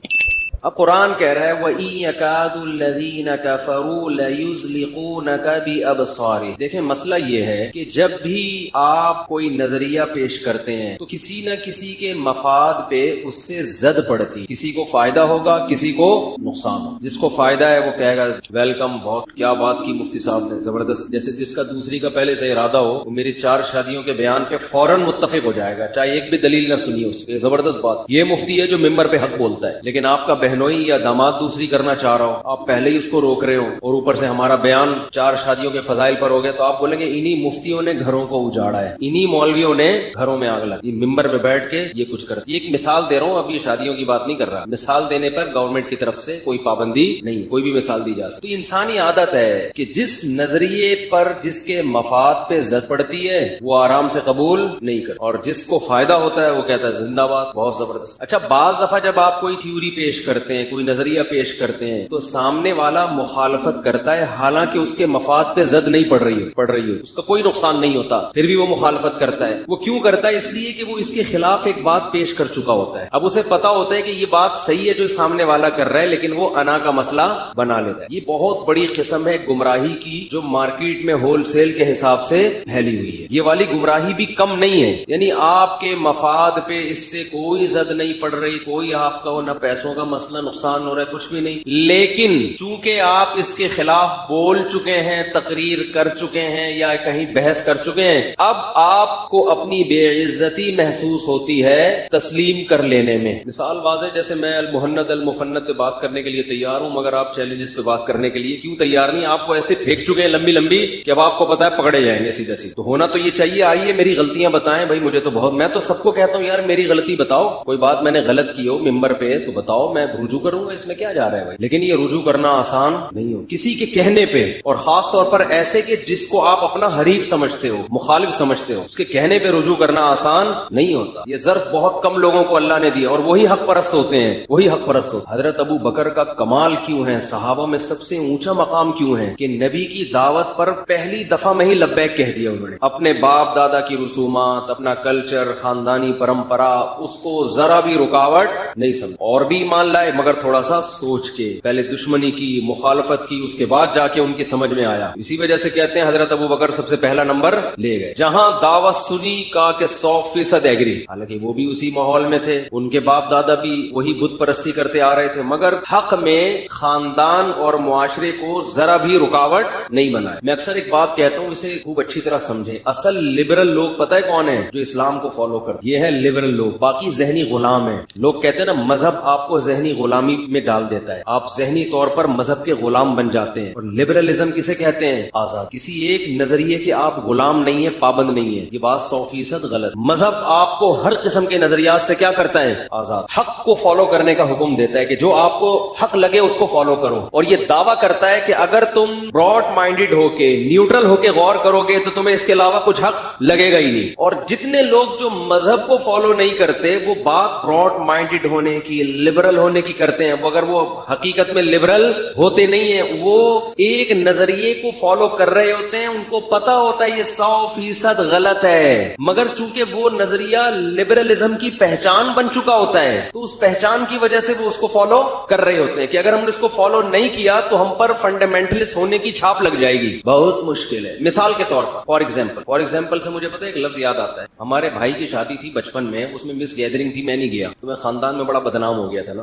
اب قرآن کہہ رہا ہے وَإِن يَكَادُ الَّذِينَ كَفَرُوا لَيُزْلِقُونَكَ بِأَبْصَارِهِمْ. دیکھیں مسئلہ یہ ہے کہ جب بھی آپ کوئی نظریہ پیش کرتے ہیں تو کسی نہ کسی کے مفاد پہ اس سے زد پڑتی, کسی کو فائدہ ہوگا کسی کو نقصان ہوگا. جس کو فائدہ ہے وہ کہے گا ویلکم, بہت کیا بات کی مفتی صاحب نے, زبردست. جیسے جس کا دوسری کا پہلے سے ارادہ ہو وہ میری 4 شادیوں کے بیان پہ فوراً متفق ہو جائے گا, چاہے ایک بھی دلیل نہ سنی اس کی. زبردست بات, یہ مفتی ہے جو ممبر پہ حق بولتا ہے, لیکن آپ کا بہنوئی یا داماد دوسری کرنا چاہ رہا ہو, آپ پہلے ہی اس کو روک رہے ہو, اور اوپر سے ہمارا بیان 4 شادیوں کے فضائل پر ہو گیا, تو آپ بولیں گے انہی مفتیوں نے گھروں کو اجاڑا ہے, انہی مولویوں نے گھروں میں آگ لگائی, ممبر پہ بیٹھ کے یہ کچھ کرتے. ایک مثال دے رہا ہوں, اب یہ شادیوں کی بات نہیں کر رہا, مثال دینے پر گورنمنٹ کی طرف سے کوئی پابندی نہیں, کوئی بھی مثال دی جا سکتی. تو انسانی عادت ہے کہ جس نظریے پر جس کے مفاد پہ زد پڑتی ہے وہ آرام سے قبول نہیں کرتا, اور جس کو فائدہ ہوتا ہے وہ کہتا ہے زندہ باد, بہت زبردست. اچھا, بعض دفعہ جب آپ کوئی تھیوری پیش کرتے ہیں, کوئی نظریہ پیش کرتے ہیں, تو سامنے والا مخالفت کرتا ہے, حالانکہ اس کے مفاد پہ زد نہیں پڑ رہی ہے, اس کا کوئی نقصان نہیں ہوتا, پھر بھی وہ مخالفت کرتا ہے. وہ کیوں کرتا ہے؟ اس لیے کہ وہ اس کے خلاف ایک بات پیش کر چکا ہوتا ہے. اب اسے پتا ہوتا ہے کہ یہ بات صحیح ہے جو سامنے والا کر رہا ہے, لیکن وہ انا کا مسئلہ بنا لیتا ہے. یہ بہت بڑی قسم ہے گمراہی کی جو مارکیٹ میں ہول سیل کے حساب سے پھیلی ہوئی ہے. یہ والی گمراہی بھی کم نہیں ہے, یعنی آپ کے مفاد پہ اس سے کوئی زد نہیں پڑ رہی, کوئی آپ کا نہ پیسوں کا مسئلہ نقصان ہو رہا ہے, کچھ بھی نہیں, لیکن چونکہ آپ اس کے خلاف بول چکے ہیں, تقریر کر چکے ہیں یا کہیں بحث کر چکے ہیں, اب آپ کو اپنی بے عزتی محسوس ہوتی ہے تسلیم کر لینے میں. مثال واضح, جیسے میں المہند المفند پہ بات کرنے کے لیے تیار ہوں, مگر آپ چیلنجز پہ بات کرنے کے لیے کیوں تیار نہیں؟ آپ کو ایسے پھینک چکے ہیں لمبی لمبی کہ اب آپ کو پتا ہے پکڑے جائیں گے سیدھا سیدھا. تو ہونا تو یہ چاہیے, آئیے میری غلطیاں بتائیں بھائی, مجھے تو بہت, میں تو سب کو کہتا ہوں یار میری غلطی بتاؤ, کوئی بات میں نے غلط کی ہو ممبر پہ تو بتاؤ, میں رجوع کروں گا, اس میں کیا جا رہا ہے بھائی. لیکن یہ رجوع کرنا آسان نہیں ہو کسی کے کہنے پہ, اور خاص طور پر ایسے کہ جس کو آپ اپنا حریف سمجھتے ہو, مخالف سمجھتے ہو, اس کے کہنے پہ رجوع کرنا آسان نہیں ہوتا. یہ ظرف بہت کم لوگوں کو اللہ نے دیا, اور وہی حق پرست ہوتے ہیں, وہی حق پرست ہوتے ہیں. حضرت ابو بکر کا کمال کیوں ہے, صحابہ میں سب سے اونچا مقام کیوں ہے کہ نبی کی دعوت پر پہلی دفعہ میں ہی لبیک کہہ دیا انہوں نے. اپنے باپ دادا کی رسومات, اپنا کلچر, خاندانی پرمپرا, اس کو ذرا بھی رکاوٹ نہیں سمجھا, اور بھی مان لائے مگر تھوڑا سا سوچ کے, پہلے دشمنی کی, مخالفت کی, اس کے بعد جا کے ان کی سمجھ میں آیا. اسی وجہ سے کہتے ہیں حضرت ابو بکر سب سے پہلا نمبر لے گئے. جہاں دعوت سنی کا کہ 100% ایگری, حالانکہ وہ بھی اسی ماحول میں تھے, ان کے باپ دادا بھی وہی بت پرستی کرتے آ رہے تھے, مگر حق میں خاندان اور معاشرے کو ذرا بھی رکاوٹ نہیں بنائے. میں اکثر ایک بات کہتا ہوں, اسے خوب اچھی طرح سمجھیں. اصل لبرل لوگ پتہ ہے کون ہیں؟ جو اسلام کو فالو کرتے, یہ ہے لبرل لوگ. باقی ذہنی غلام ہیں. لوگ کہتے ہیں نا مذہب آپ کو ذہنی غلامی میں ڈال دیتا ہے, آپ ذہنی طور پر مذہب کے غلام بن جاتے ہیں. اور لبرلزم کسے کہتے ہیں؟ آزاد. کسی ایک نظریے کے آپ غلام نہیں ہیں, پابند نہیں ہیں. یہ بات 100% غلط. مذہب آپ کو ہر قسم کے نظریات سے کیا کرتا ہے؟ آزاد. حق کو فالو کرنے کا حکم دیتا ہے کہ جو آپ کو حق لگے اس کو فالو کرو, اور یہ دعویٰ کرتا ہے کہ اگر تم براڈ مائنڈیڈ ہو کے, نیوٹرل ہو کے غور کرو گے تو تمہیں اس کے علاوہ کچھ حق لگے گا ہی نہیں. اور جتنے لوگ جو مذہب کو فالو نہیں کرتے وہ بات براڈ مائنڈیڈ ہونے کی, لبرل ہونے کی کرتے ہیں, مگر وہ حقیقت میں لبرل ہوتے نہیں ہیں. وہ ایک نظریے کو فالو کر رہے ہوتے ہیں, ان کو پتا ہوتا ہے یہ 100% غلط ہے, مگر چونکہ وہ نظریہ لبرلزم کی پہچان بن چکا ہوتا ہے تو اس پہچان کی وجہ سے وہ اس کو فالو کر رہے ہوتے ہیں کہ اگر ہم نے اس کو فالو نہیں کیا تو ہم پر فنڈامنٹلسٹ ہونے کی چھاپ لگ جائے گی, بہت مشکل ہے. مثال کے طور پر فار ایگزامپل سے مجھے پتا ہے ایک لفظ یاد آتا ہے. ہمارے بھائی کی شادی تھی بچپن میں, اس میں مس گیدرنگ تھی, میں نہیں گیا تو میں خاندان میں بڑا بدنام ہو گیا تھا نا,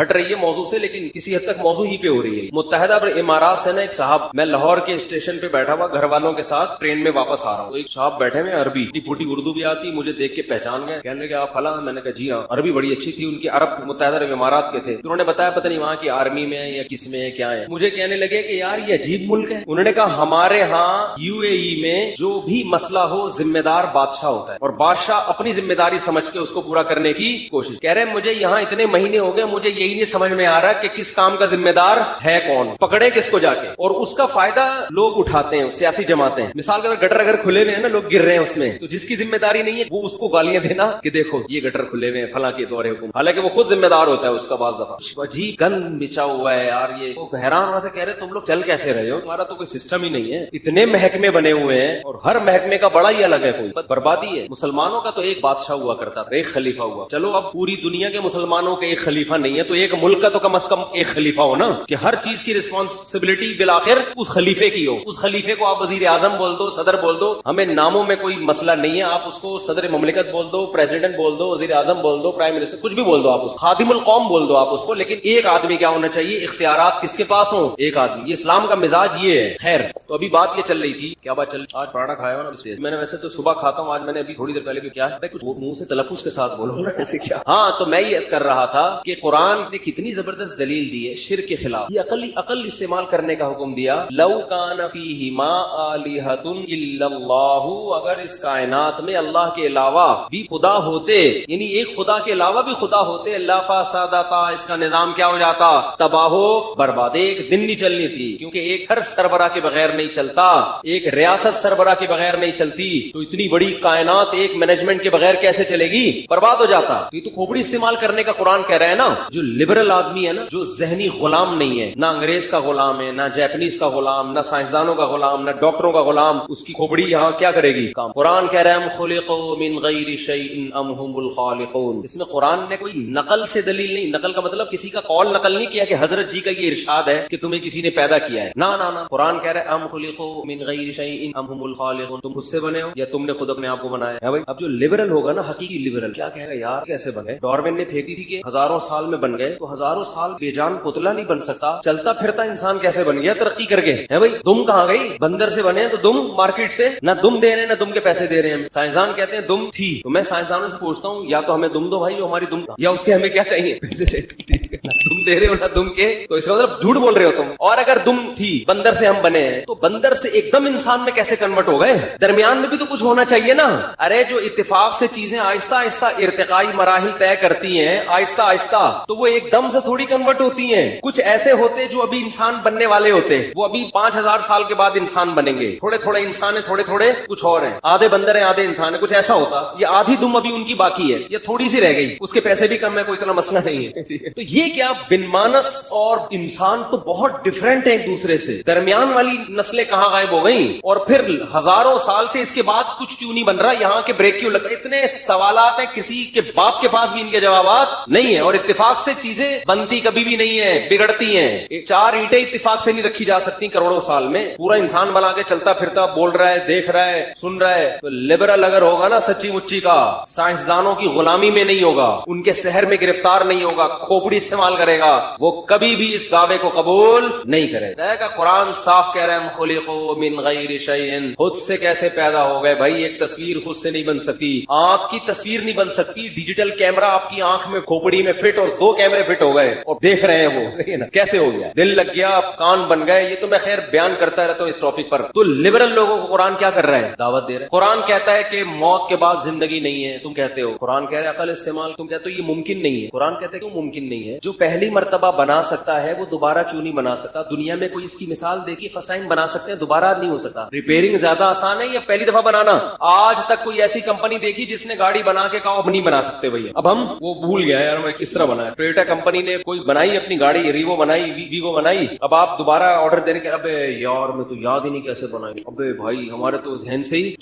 ہٹ رہی ہے موضوع سے لیکن کسی حد تک موضوع ہی پہ ہو رہی ہے. متحدہ عرب امارات سے نا ایک صاحب، میں لاہور کے اسٹیشن پہ بیٹھا ہوا گھر والوں کے ساتھ ٹرین میں واپس آ رہا ہوں، تو ایک صاحب بیٹھے ہوئے عربی، پھوٹی اردو بھی آتی، مجھے دیکھ کے پہچان گئے، کہنے لگے آپ فلاں. میں نے کہا جی ہاں. عربی بڑی اچھی تھی ان کی، عرب متحدہ عرب امارات کے تھے. انہوں نے بتایا پتہ نہیں وہاں کی آرمی میں ہے یا کس میں ہے کیا ہے. مجھے کہنے لگے کہ یار یہ عجیب ملک ہے. انہوں نے کہا ہمارے ہاں UAE میں جو بھی مسئلہ ہو ذمہ دار بادشاہ ہوتا ہے، اور بادشاہ اپنی ذمہ داری سمجھ کے اس کو پورا کرنے کی کوشش. کہہ رہے مجھے یہاں اتنے مہینے ہو گئے، مجھے یہی نہیں سمجھ میں آ رہا کہ کس کام کا ذمہ دار ہے کون، پکڑے کس کو جا کے، اور اس کا فائدہ لوگ اٹھاتے ہیں، سیاسی جماعتیں. مثال کے طور پر گٹر اگر کھلے ہوئے ہیں نا، لوگ گر رہے ہیں اس میں، تو جس کی ذمہ داری نہیں ہے وہ اس کو گالیاں دینا کہ دیکھو یہ گٹر کھلے ہوئے ہیں فلاں کے دور حکم، حالانکہ وہ خود ذمہ دار ہوتا ہے اس کا. بعض دفعہ عجیب گند بچا ہوا ہے یار. یہ حیران ہو رہا تھا، کہہ رہے تم لوگ چل کیسے رہے ہو، تمہارا تو کوئی سسٹم ہی نہیں ہے. اتنے محکمے بنے ہوئے ہیں اور ہر محکمے کا بڑا ہی الگ ہے، کوئی بربادی ہے. مسلمانوں کا تو ایک بادشاہ ہوا کرتا تھا، ایک خلیفہ ہوا. چلو اب پوری دنیا کے مسلمانوں کے ایک خلیفہ نہیں ہے تو ایک ملک کا تو کم از کم ایک خلیفہ ہو نا، کہ ہر چیز کی رسپانسبلٹی بالآخر اس خلیفے کی ہو. اس خلیفے کو آپ وزیر اعظم بول دو، صدر بول دو، ہمیں ناموں میں کوئی مسئلہ نہیں ہے. آپ اس کو صدر مملکت بول دو، پریزیڈنٹ بول دو، وزیر اعظم بول دو، پرائم منسٹر، کچھ بھی بول دو آپ اس کو، خادم القوم بول دو آپ اس کو. لیکن ایک آدمی کیا ہونا چاہیے، اختیارات کس کے پاس ہوں، ایک آدمی. یہ اسلام کا مزاج یہ ہے. خیر، تو ابھی بات یہ چل رہی تھی، کیا بات چل، آج پراٹھا کھایا ہو نا میں نے، ویسے تو صبح کھاتا ہوں، آج میں نے ابھی تھوڑی دیر پہلے بھی کیا ہے، کچھ منہ سے تلفظ کے ساتھ بولو نا ایسے کیا. ہاں، تو میں یہ عرض کر رہا تھا کہ قرآن نے کتنی زبردست دلیل دی ہے شرک کے خلاف. یہ عقل استعمال کرنے کا حکم دیا. لو کان فیہما آلہۃ الا اللہ، اگر اس کائنات میں اللہ کے علاوہ بھی خدا ہوتے، یعنی ایک خدا کے علاوہ بھی خدا ہوتے، اللہ فسادتا، اس کا نظام کیا ہو جاتا، تباہ و برباد. ایک دن نہیں چلنی تھی، کیونکہ ایک ہر سربراہ کے بغیر نہیں چلتا، ایک ریاست سربراہ کے بغیر نہیں چلتی. تو اتنی بڑی کائنات ایک مینجمنٹ کے بغیر کیسے چلے گی، برباد ہو جاتا. یہ تو کھوپڑی استعمال کرنے کا قرآن کہہ رہا ہے نا. جو لبرل آدمی ہے نا، جو ذہنی غلام نہیں ہے، نہ انگریز کا غلام ہے، نہ جاپنیز کا غلام، نہ سائنسدانوں کا غلام، نہ ڈاکٹروں کا غلام، اس کی کھوپڑی یہاں کیا کرے گی کام. قرآن کہہ رہا ہے ہم خلقوا من غیر شیء ام هم الخالقون. اس میں قرآن نے کوئی نقل سے دلیل نہیں، نقل کا مطلب کسی کا قول نقل نہیں کیا کہ حضرت جی کا یہ ارشاد ہے کہ تمہیں کسی نے پیدا کیا ہے. نہ نہ نہ، قرآن کہہ رہا ہے ام خلقوا من غیر شیء ام هم الخالقون، تم خود سے بنے ہو یا تم نے خود اپنے آپ کو بنایا ہے بھائی. اب جو لبرل ہوگا نا، حقیقی لبرل، کیا کہے گا یار کیسے بنے. ڈارون نے پھینکی تھی کہ ہزاروں سال میں بن گئے، تو ہزاروں سال بے جان پتلا نہیں بن سکتا، چلتا پھرتا انسان کیسے بن گیا ترقی کر کے ہے بھائی. دم کہاں گئی، بندر سے بنے ہیں تو دم مارکیٹ سے نہ دم دے رہے ہیں نہ دم کے پیسے دے رہے ہیں. سائنسدان کہتے ہیں دم تھی، تو میں سائنسدانوں سے پوچھتا ہوں یا تو ہمیں دم دو بھائی جو ہماری دم تھا، یا اس کے ہمیں کیا چاہیے دم دے رہے ہو نہ دم کے، تو اس کا مطلب جھوٹ بول رہے ہو تم. اور اگر دم تھی، بندر سے ہم بنے ہیں، تو بندر سے ایک دم انسان میں کیسے کنورٹ ہو گئے. درمیان میں بھی تو کچھ ہونا چاہیے نا. ارے جو اتفاق سے چیزیں آہستہ آہستہ ارتقائی مراحل طے کرتی ہیں آہستہ آہستہ، تو وہ ایک دم سے تھوڑی کنورٹ ہوتی ہیں. کچھ ایسے ہوتے جو ابھی انسان بننے والے ہوتے، وہ ابھی 5000 سال کے بعد انسان بنیں گے. تھوڑے تھوڑے انسان ہیں، تھوڑے تھوڑے کچھ اور ہیں، آدھے بندر ہیں آدھے انسان ہیں، کچھ ایسا ہوتا. یہ آدھی دم ابھی ان کی باقی ہے، یہ تھوڑی سی رہ گئی، اس کے پیسے بھی کم ہے، کوئی اتنا مسئلہ نہیں ہے. تو یہ کیا بن مانس اور انسان تو بہت ڈفرینٹ ہیں ایک دوسرے سے. درمیان والی نسلیں کہاں غائب ہو گئیں، اور پھر ہزاروں سال سے اس کے بعد کچھ کیوں نہیں بن رہا، یہاں کے بریک کیوں لگ رہے. اتنے سوالات ہیں، کسی کے باپ کے پاس بھی ان کے جوابات نہیں ہیں. اور اتفاق سے چیزیں بنتی کبھی بھی نہیں ہے، بگڑتی ہیں. 4 اینٹیں اتفاق سے نہیں رکھی جا سکتی کروڑوں سال میں. پورا انسان بنا کے چلتا پھرتا بول رہا ہے، دیکھ رہا ہے، سن رہا ہے. تو لبرل اگر ہوگا نا سچی مچی کا، سائنسدانوں کی غلامی میں نہیں ہوگا، ان کے سحر میں گرفتار نہیں ہوگا، کھوپڑی استعمال کرے گا، وہ کبھی بھی اس دعوے کو قبول نہیں کرے گا. قرآن صاف کہہ رہا ہے خلقوا من غیر شیء. خود سے کیسے پیدا ہو گئے بھائی. ایک تصویر خود سے نہیں بن سکتی، آنکھ کی تصویر نہیں بن سکتی. ڈیجیٹل کیمرہ آپ کی آنکھ میں کھوپڑی میں فٹ، اور 2 کیمرے فٹ ہو گئے اور دیکھ رہے ہیں وہ کیسے ہو گیا. دل لگ گیا، کان بن گئے. یہ تو میں خیر بیان کرتا رہتا ہوں اس ٹاپک پر. تو لبرل لوگوں کو قرآن کیا کر رہا ہے، دعوت دے رہا ہے. قرآن کہتا ہے کہ موت کے بعد زندگی نہیں ہے، تم کہتے ہو. قرآن کہہ رہا ہے عقل استعمال، تم کہتے ہو یہ ممکن نہیں ہے. قرآن کہتے ہیں کیوں ممکن نہیں ہے. جو پہلی مرتبہ بنا سکتا ہے وہ دوبارہ کیوں نہیں بنا سکتا. دنیا میں کوئی اس کی مثال دیکھی، فرسٹ ٹائم بنا سکتے ہیں، دوبارہ نہیں ہو سکتا. ریپیئرنگ زیادہ آسان ہے یا پہلی دفعہ بنانا. آج تک کوئی ایسی کمپنی دیکھی جس نے گاڑی بنا کے کہا اب نہیں بنا سکتے بھائی، اب ہم وہ بھول گیا یار میں کس طرح بنایا. ٹویوٹا کمپنی نے کوئی بنائی اپنی گاڑی، ریوو بنائی، ویگو بنائی. اب آپ دوبارہ آرڈر دینے کے ابے یار میں تو یاد ہی نہیں کیسے بنائی. ابے بھائی ہمارے تو ذہن سے ہی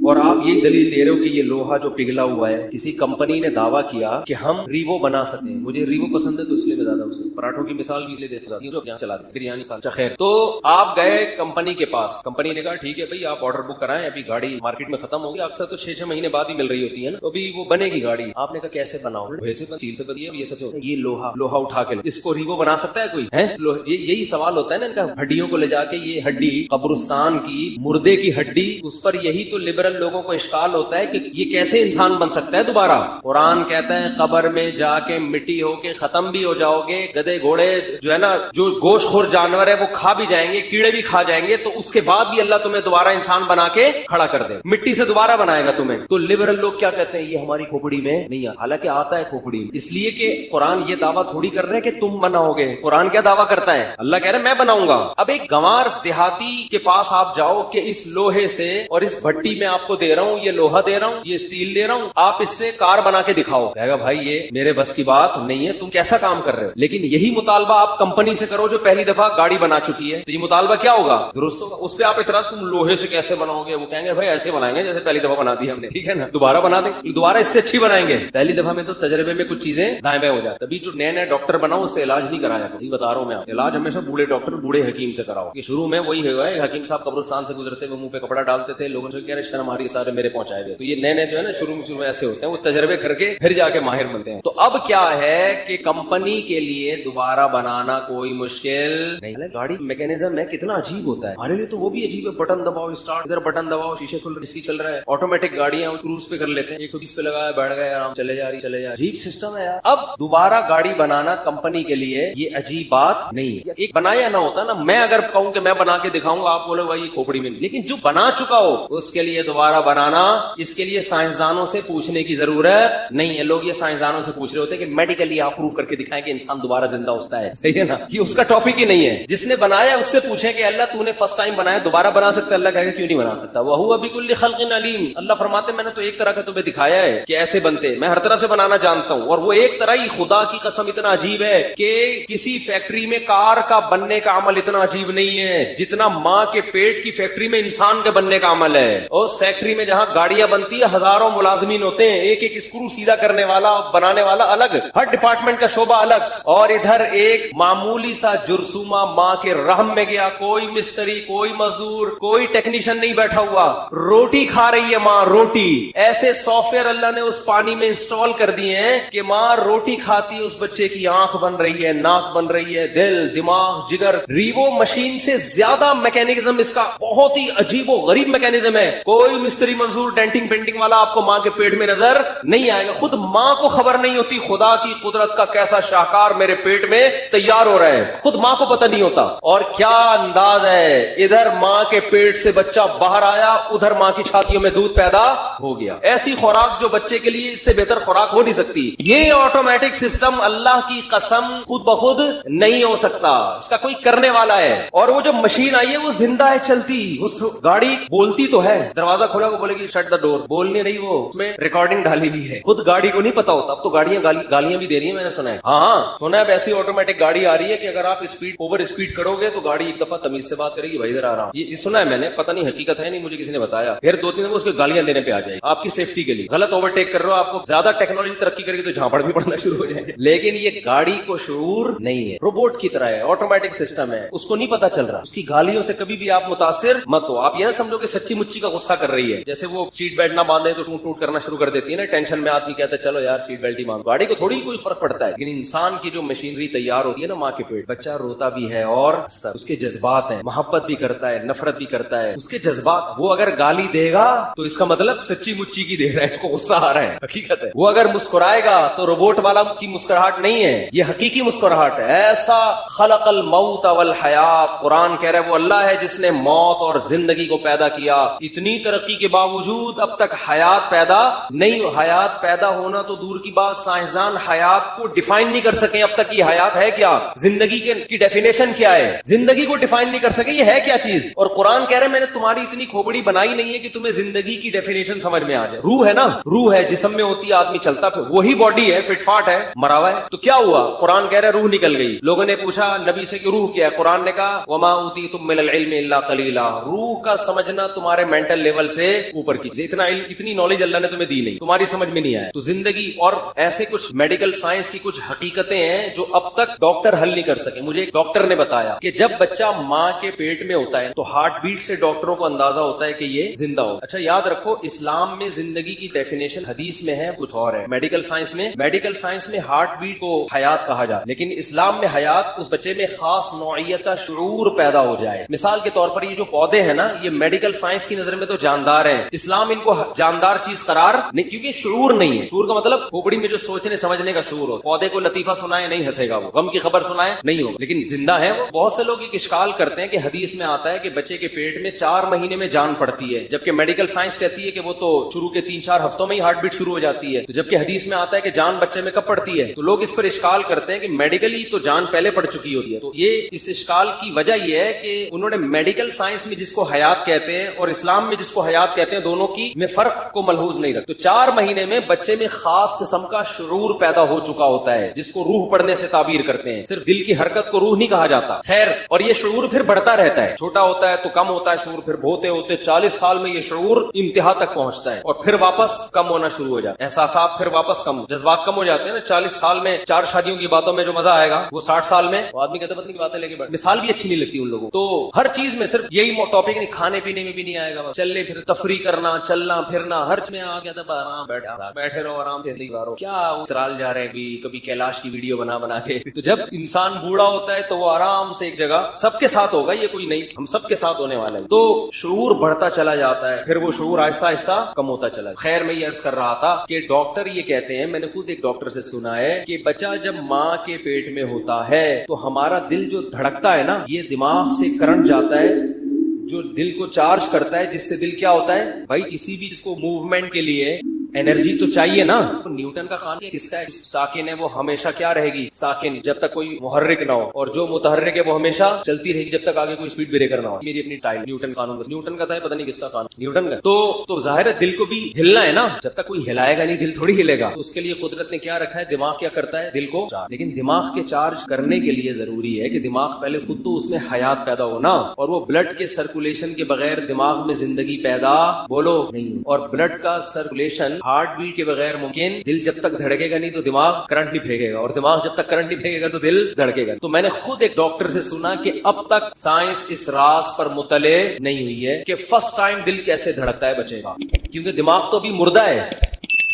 اور آپ یہی دلیل دے رہے ہو کہ یہ لوہا جو پگھلا ہوا ہے، کسی کمپنی نے دعویٰ کیا کہ ہم ریوو بنا سکتے ہیں. مجھے ریوو پسند ہے تو اس لیے میں زیادہ اسے پراٹھوں کی مثال بھی اس لیے دیتا ہوں جو یہاں چلاتے ہیں بریانی سال. خیر، تو آپ گئے کمپنی کے پاس، کمپنی نے کہا ٹھیک ہے بھائی آپ آرڈر بک کرائیں، ابھی گاڑی مارکیٹ میں ختم ہوگی، اکثر تو 6 مہینے بعد ہی مل رہی ہوتی ہے نا، تو ابھی وہ بنے گی گاڑی. آپ نے کہا کیسے بناؤ؟ ویسے چیل سے بنی ہے، یہ سچ ہے، یہ لوہا اٹھا کے اس کو ریوو بنا سکتا ہے کوئی ہے؟ یہی سوال ہوتا ہے نا ان کا، ہڈیوں کو لے جا کے، یہ ہڈی قبرستان کی مردے کی ہڈی، اس پر یہی تو لبرل لوگوں کو اشکال ہوتا ہے کہ یہ کیسے انسان بن سکتا ہے دوبارہ. قرآن کہتا ہے قبر میں جا کے مٹی ہو کے ختم بھی ہو جاؤ گے، گدے گھوڑے جو ہے نا، جو گوشت خور جانور ہے وہ کھا بھی جائیں گے، کیڑے بھی کھا جائیں گے، تو اس کے بعد بھی اللہ تمہیں دوبارہ انسان بنا کے کھڑا کر دے، مٹی سے دوبارہ بنائے گا تمہیں. تو لبرل لوگ کیا کہتے ہیں؟ یہ ہماری کھوپڑی میں نہیں آتا، حالانکہ آتا ہے کھوپڑی میں. اس لیے کہ قرآن یہ دعویٰ تھوڑی کر رہے ہیں کہ تم بناؤ گے. قرآن کیا دعویٰ کرتا ہے؟ اللہ کہہ رہے ہیں میں بناؤں گا. اب ایک گنوار دیہاتی کے پاس آپ جاؤ کہ اس لوہے سے اور اس بھٹی میں آپ کو دے رہا ہوں، یہ لوہا دے رہا ہوں، یہ اسٹیل دے رہا ہوں، آپ اس سے کار بنا کے دکھاؤ. کہے گا بھائی یہ میرے بس کی بات نہیں ہے، تم کیسا کام کر رہے ہو؟ لیکن یہی مطالبہ آپ کمپنی سے کرو جو پہلی دفعہ گاڑی بنا چکی ہے، تو یہ مطالبہ کیا ہوگا؟ درست ہوگا. اس پہ آپ اعتراض تم لوہے سے کیسے بناؤ گے؟ وہ کہیں گے بھائی ایسے بنائیں گے جیسے پہلی دفعہ بنا دی ہم نے، ٹھیک ہے نا، دوبارہ بنا دیں، دوبارہ اس سے اچھی بنائیں گے. پہلی دفعہ میں تو تجربے میں کچھ چیزیں دائیں بائیں ہو جاتی. تبھی جو نئے ڈاکٹر بناؤ اس سے علاج نہیں کرایا. بتا رہا ہوں میں، علاج ہمیشہ بوڑھے ڈاکٹر بوڑھے حکیم سے کراؤ. کہ شروع میں وہی ہوا ہے، حکیم صاحب قبرستان سے گزرتے ہوئے منہ پہ کپڑا ڈالتے تھے، لوگوں سے کہہ رہے شرم ہماری سارے میرے پہنچائے گئے. تو یہ نئے جو ہے نا شروع میں ایسے ہوتے ہیں، وہ تجربے کر کے پھر جا کے ماہر بنتے ہیں. تو اب کیا ہے کہ کمپنی کے لیے دوبارہ بنانا کوئی مشکل نہیں. گاڑی میکینزم ہے کتنا عجیب ہوتا ہے، ہمارے لیے تو وہ بھی عجیب ہے. بٹن دباؤ اسٹارٹ، ادھر بٹن دباؤ شیشے کھل رہے، اس کی چل رہا ہے. آٹومیٹک گاڑیاں کروز پہ کر لیتے ہیں، 120 پہ لگایا بیٹھ گئے آرام، چلے جا رہی چلے جا رہی. عجیب سسٹم ہے یار. اب دوبارہ گاڑی بنانا کمپنی کے لیے یہ عجیب بات نہیں ہے. ایک بنایا نہ ہوتا نا، میں اگر کہوں کہ میں بنا کے دکھاؤں گا آپ بولے بھائی کھوپڑی میں نہیں، لیکن جو بنا چکا ہو اس کے لیے دوبارہ بنانا، اس کے لیے سائنسدانوں سے پوچھنے کی ضرورت نہیں ہے. لوگ یہ سائنسدانوں سے پوچھ رہے ہوتے ہیں کہ میڈیکلی آپ پروف کر کے دکھائیں کہ انسان دوبارہ زندہ ہوتا ہے. صحیح ہے نا، یہ اس کا ٹاپک ہی نہیں ہے. جس نے بنایا اس سے پوچھیں کہ اللہ تو نے فرسٹ ٹائم بنایا، دوبارہ بنا سکتا ہے؟ اللہ کہے گا کیوں نہیں بنا سکتا. وَهُوَ بِكُلِّ خَلْقٍ عَلِيمٌ. اللہ فرماتے میں نے تو ایک طرح کا تمہیں دکھایا ہے کہ ایسے بنتے، میں ہر طرح سے بنانا جانتا ہوں. اور وہ ایک طرح ہی خدا کی قسم اتنا عجیب ہے کہ کسی فیکٹری میں کار کا بننے کا عمل اتنا عجیب نہیں ہے جتنا ماں کے پیٹ کی فیکٹری میں انسان کے بننے کا عمل ہے. اس فیکٹری میں جہاں گاڑیاں بنتی ہے ہزاروں ملازمین ہوتے ہیں، ایک ایک اسکرو سیدھا کرنے والا بنانے والا الگ، ہر ڈپارٹمنٹ کا شعبہ الگ. اور ادھر ایک معمولی سا جرثومہ ماں کے رحم میں گیا، کوئی مستری، کوئی مزدور، کوئی ٹیکنیشین نہیں بیٹھا ہوا، روٹی کھا رہی ہے ماں، روٹی. ایسے سافٹ ویئر اللہ نے اس پانی میں انسٹال کر دیے ہیں کہ ماں روٹی کھاتی ہے، اس بچے کی آنکھ بن رہی ہے، ناک بن رہی ہے، دل، دماغ، جگر. ریوو مشین سے زیادہ میکینزم اس کا بہت ہی عجیب و غریب میکینزم ہے. کوئی مستری مزدور ڈینٹنگ پینٹنگ والا آپ کو ماں کے پیٹ میں نظر نہیں آئے گا. خود ماں کو خبر نہیں ہوتی خدا کی قدرت کا کیسا شاہکار میرے پیٹ میں تیار ہو رہا ہے، خود ماں کو پتہ نہیں ہوتا. اور کیا انداز ہے، ادھر ماں کے پیٹ سے بچہ باہر آیا، ادھر ماں کی چھاتیوں میں دودھ پیدا ہو گیا. ایسی خوراک جو بچے کے لیے اس سے بہتر خوراک ہو نہیں سکتی. یہ آٹومیٹک سسٹم اللہ کی قسم خود بخود نہیں ہو سکتا، اس کا کوئی کرنے والا ہے. اور وہ جو مشین آئی ہے وہ زندہ ہے، چلتی. اس گاڑی بولتی تو ہے، دروازہ کھولا وہ بولے گی شٹ دا ڈور، بول نہیں رہی، وہ اس میں ریکارڈنگ ڈالی بھی ہے. خود گاڑی کو نہیں پتا ہوتا. اب تو گاڑیاں گالیاں بھی دے رہی ہیں، میں نے سنا ہے. ہاں سنا ہے. ایسی آٹومیٹک گاڑی آ رہی ہے کہ اگر آپ اوور اسپیڈ کرو گے تو گاڑی ایک دفعہ تمیز سے بات کرے گی، بھائی ادھر آ رہا ہوں. یہ سنا ہے میں نے، پتہ نہیں حقیقت ہے نہیں، مجھے کسی نے بتایا. پھر 2-3 دن اس کو گالیاں دینے پہ آ جائے آپ کی سیفٹی کے لیے. غلط اوورٹیک کر رہے ہو، آپ کو زیادہ ٹیکنالوجی ترقی کرے گی تو جھاپڑ بھی پڑنا شروع ہو جائیں گے. لیکن یہ گاڑی کو شعور نہیں ہے، روبوٹ کی طرح ہے، آٹومیٹک سسٹم ہے، اس کو نہیں پتا چل رہا. اس کی گالیوں سے کبھی بھی آپ متاثر مت ہو. آپ یہ نہ سمجھو کہ سچی مچی کا غصہ کر رہی ہے، جیسے وہ سیٹ بیلٹ نہ باندھے تو ٹوٹ ٹوٹ کرنا شروع کر دیتی ہے نا. ٹینشن میں آدمی کہتا ہے چلو یار سیٹ بیلٹ ہی باندھو. گاڑی کو تھوڑی کوئی فرق پڑتا ہے. لیکن انسان کی جو مشینری تیار ہوتی ہے نا ماں کے پیٹ، بچہ روتا بھی ہے اور اس کے جذبات ہیں، محبت بھی کرتا ہے، نفرت بھی کرتا ہے. اس کے جذبات، وہ اگر گالی دے گا تو اس کا مطلب سچی مچی کی دے رہا ہے، اس کو غصہ آ رہا ہے، حقیقت ہے. وہ اگر مسکرائے گا تو روبوٹ والا کی مسکراہٹ نہیں ہے، یہ حقیقی مسکراہٹ ہے. ایسا خلق الموت والحیات، قرآن کہہ رہا ہے وہ اللہ ہے جس نے موت اور زندگی کو پیدا کیا. اتنی ترقی کے باوجود اب تک حیات پیدا نہیں. حیات پیدا ہونا تو دور کی بات، سائنسدان حیات کو ڈیفائن نہیں کر سکے اب تک. یہ حیات ہے کیا، زندگی کی ڈیفینیشن کیا ہے، زندگی کو ڈیفائن نہیں کر سکے یہ ہے کیا چیز. اور قرآن کہہ رہے ہیں میں نے تمہاری اتنی کھوپڑی بنائی نہیں ہے کہ تمہیں زندگی کی ڈیفینیشن سمجھ میں آ جائے. روح ہے نا، روح ہے، جسم میں ہوتی ہے، آدمی چلتا پھر وہی باڈی ہے، فٹ فاٹ ہے، مرا ہوا ہے. تو کیا ہوا، قرآن کہہ رہے روح نکل گئی. لوگوں نے پوچھا نبی سے کہ روح کیا ہے، قرآن نے کہا وما اوتیتم من العلم الا قلیلا. روح کا سمجھنا تمہارے مینٹل لیول سے اوپر کی چیزیں. اتنی نالج اللہ نے تمہیں دی نہیں, تمہاری سمجھ میں نہیں آیا. تو زندگی اور ایسے کچھ میڈیکل سائنس کی کچھ حقیقتیں ہیں جو اب تک ڈاکٹر حل نہیں کر سکے. مجھے ایک ڈاکٹر نے بتایا کہ جب بچہ ماں کے پیٹ میں ہوتا ہے تو ہارٹ بیٹ سے ڈاکٹروں کو اندازہ ہوتا ہے کہ یہ زندہ ہو. اچھا یاد رکھو, اسلام میں زندگی کی ڈیفینیشن حدیث میں ہے کچھ اور ہے. میڈیکل سائنس میں ہارٹ بیٹ کو حیات کہا جاتا ہے, لیکن اسلام میں حیات اس بچے میں خاص نوعیت کا شعور پیدا ہو جائے. مثال کے طور پر یہ جو پودے ہیں نا, یہ میڈیکل سائنس کی نظر میں تو جاندار ہیں, اسلام ان کو جاندار چیز قرار نہیں, کیونکہ شعور نہیں ہے. شعور کا مطلب کھوپڑی میں جو سوچنے سمجھنے کا شعور ہو. پودے کو لطیفہ سنائے نہیں ہنسے گا, وہ غم کی خبر سنائے نہیں ہوگا, لیکن زندہ ہے وہ. بہت سے لوگ ایک اشکال کرتے ہیں کہ حدیث میں آتا ہے کہ بچے کے پیٹ میں 4 مہینے میں جان پڑتی ہے, جبکہ میڈیکل سائنس کہتی ہے کہ وہ تو شروع کے 3-4 ہفتوں میں ہی ہارٹ بیٹ شروع ہو جاتی ہے. تو جبکہ حدیث میں آتا ہے کہ جان بچے میں کب پڑتی ہے, تو لوگ اس پر اشکال کرتے ہیں کہ میڈیکلی تو جان پہلے پڑ چکی ہوتی ہے. تو یہ اس اشکال کی وجہ یہ ہے کہ انہوں نے میڈیکل سائنس میں جس کو حیات کہتے ہیں اور اسلام میں جس کو حیات کہتے ہیں, دونوں کی میں فرق کو ملحوظ نہیں رکھتے. تو 4 مہینے میں بچے میں خاص قسم کا شعور پیدا ہو چکا ہوتا ہے, جس کو روح پڑھنے سے تعبیر کرتے ہیں. صرف دل کی حرکت کو روح نہیں کہا جاتا. خیر, اور یہ شعور پھر بڑھتا رہتا ہے, چھوٹا ہوتا ہے تو کم ہوتا ہے شعور, پھر ہوتے ہوتے 40 سال میں یہ شعور انتہا تک پہنچتا ہے اور پھر واپس کم ہونا شروع ہو جاتا ہے. احساسات پھر واپس کم, جذبات کم ہو جاتے ہیں نا. 40 سال میں 4 شادیوں کی باتوں میں جو مزہ آئے گا وہ 60 سال میں وہ آدمی کہتے پتنی کی باتیں لے کے بیٹھ. مثال بھی اچھی نہیں لگتی ان لوگوں. تو ہر چیز میں صرف یہی ٹاپک نہیں, کھانے پینے میں بھی نہیں آئے گا, چلنے پھر تفریح کرنا, چلنا پھرنا, ہر چیز میں آ گیا تھا آرام بیٹھے رہو, آرام سے کیا اترال جا رہے ہیں کبھی کیلاش کی ویڈیو بنا کے. تو جب انسان بوڑھا ہوتا ہے تو وہ آرام سے ایک جگہ سب کے ساتھ ہوگا, یہ کوئی نہیں, ہم سب کے ساتھ ہونے والا ہے. تو شعور بڑھتا چلا جاتا ہے, پھر وہ شعور آہستہ آہستہ کم ہوتا چلا ہے. خیر, میں یہ عرض کر رہا تھا کہ ڈاکٹر یہ کہتے ہیں, میں نے خود ایک ڈاکٹر سے سنا ہے کہ بچہ جب ماں کے پیٹ میں ہوتا ہے تو ہمارا دل جو دھڑکتا ہے نا, یہ دماغ سے کرنٹ جاتا ہے جو دل کو چارج کرتا ہے, جس سے دل کیا ہوتا ہے بھائی, کسی بھی جس کو موومنٹ کے لیے انرجی تو چاہیے نا. نیوٹن کا قانون کس کا ہے, ساکن ہے وہ ہمیشہ کیا رہے گی, ساکن, جب تک کوئی محرک نہ ہو, اور جو متحرک ہے وہ ہمیشہ چلتی رہے گی جب تک آگے کوئی اسپیڈ بریکر نہ ہو. میری اپنی ٹائم نیوٹن قانون, نیوٹن کا تھا پتہ نہیں کس کا قانون, نیوٹن کا. تو ظاہر ہے دل کو بھی ہلنا ہے نا, جب تک کوئی ہلائے گا نہیں دل تھوڑی ہلے گا. اس کے لیے قدرت نے کیا رکھا ہے, دماغ کیا کرتا ہے, دل کو. لیکن دماغ کے چارج کرنے کے لیے ضروری ہے کہ دماغ پہلے خود تو اس میں حیات پیدا ہونا, اور وہ بلڈ کے سرکولیشن کے بغیر دماغ میں زندگی پیدا بولو نہیں. اور بلڈ کا سرکولیشن ہارٹ بیٹ کے بغیر ممکن. دل جب تک دھڑکے گا نہیں تو دماغ کرنٹ نہیں پھینکے گا, اور دماغ جب تک کرنٹ نہیں پھینکے گا تو دل دھڑکے گا. تو میں نے خود ایک ڈاکٹر سے سنا کہ اب تک سائنس اس راز پر مطلع نہیں ہوئی ہے کہ فرسٹ ٹائم دل کیسے دھڑکتا ہے بچے کا, کیونکہ دماغ تو ابھی مردہ ہے.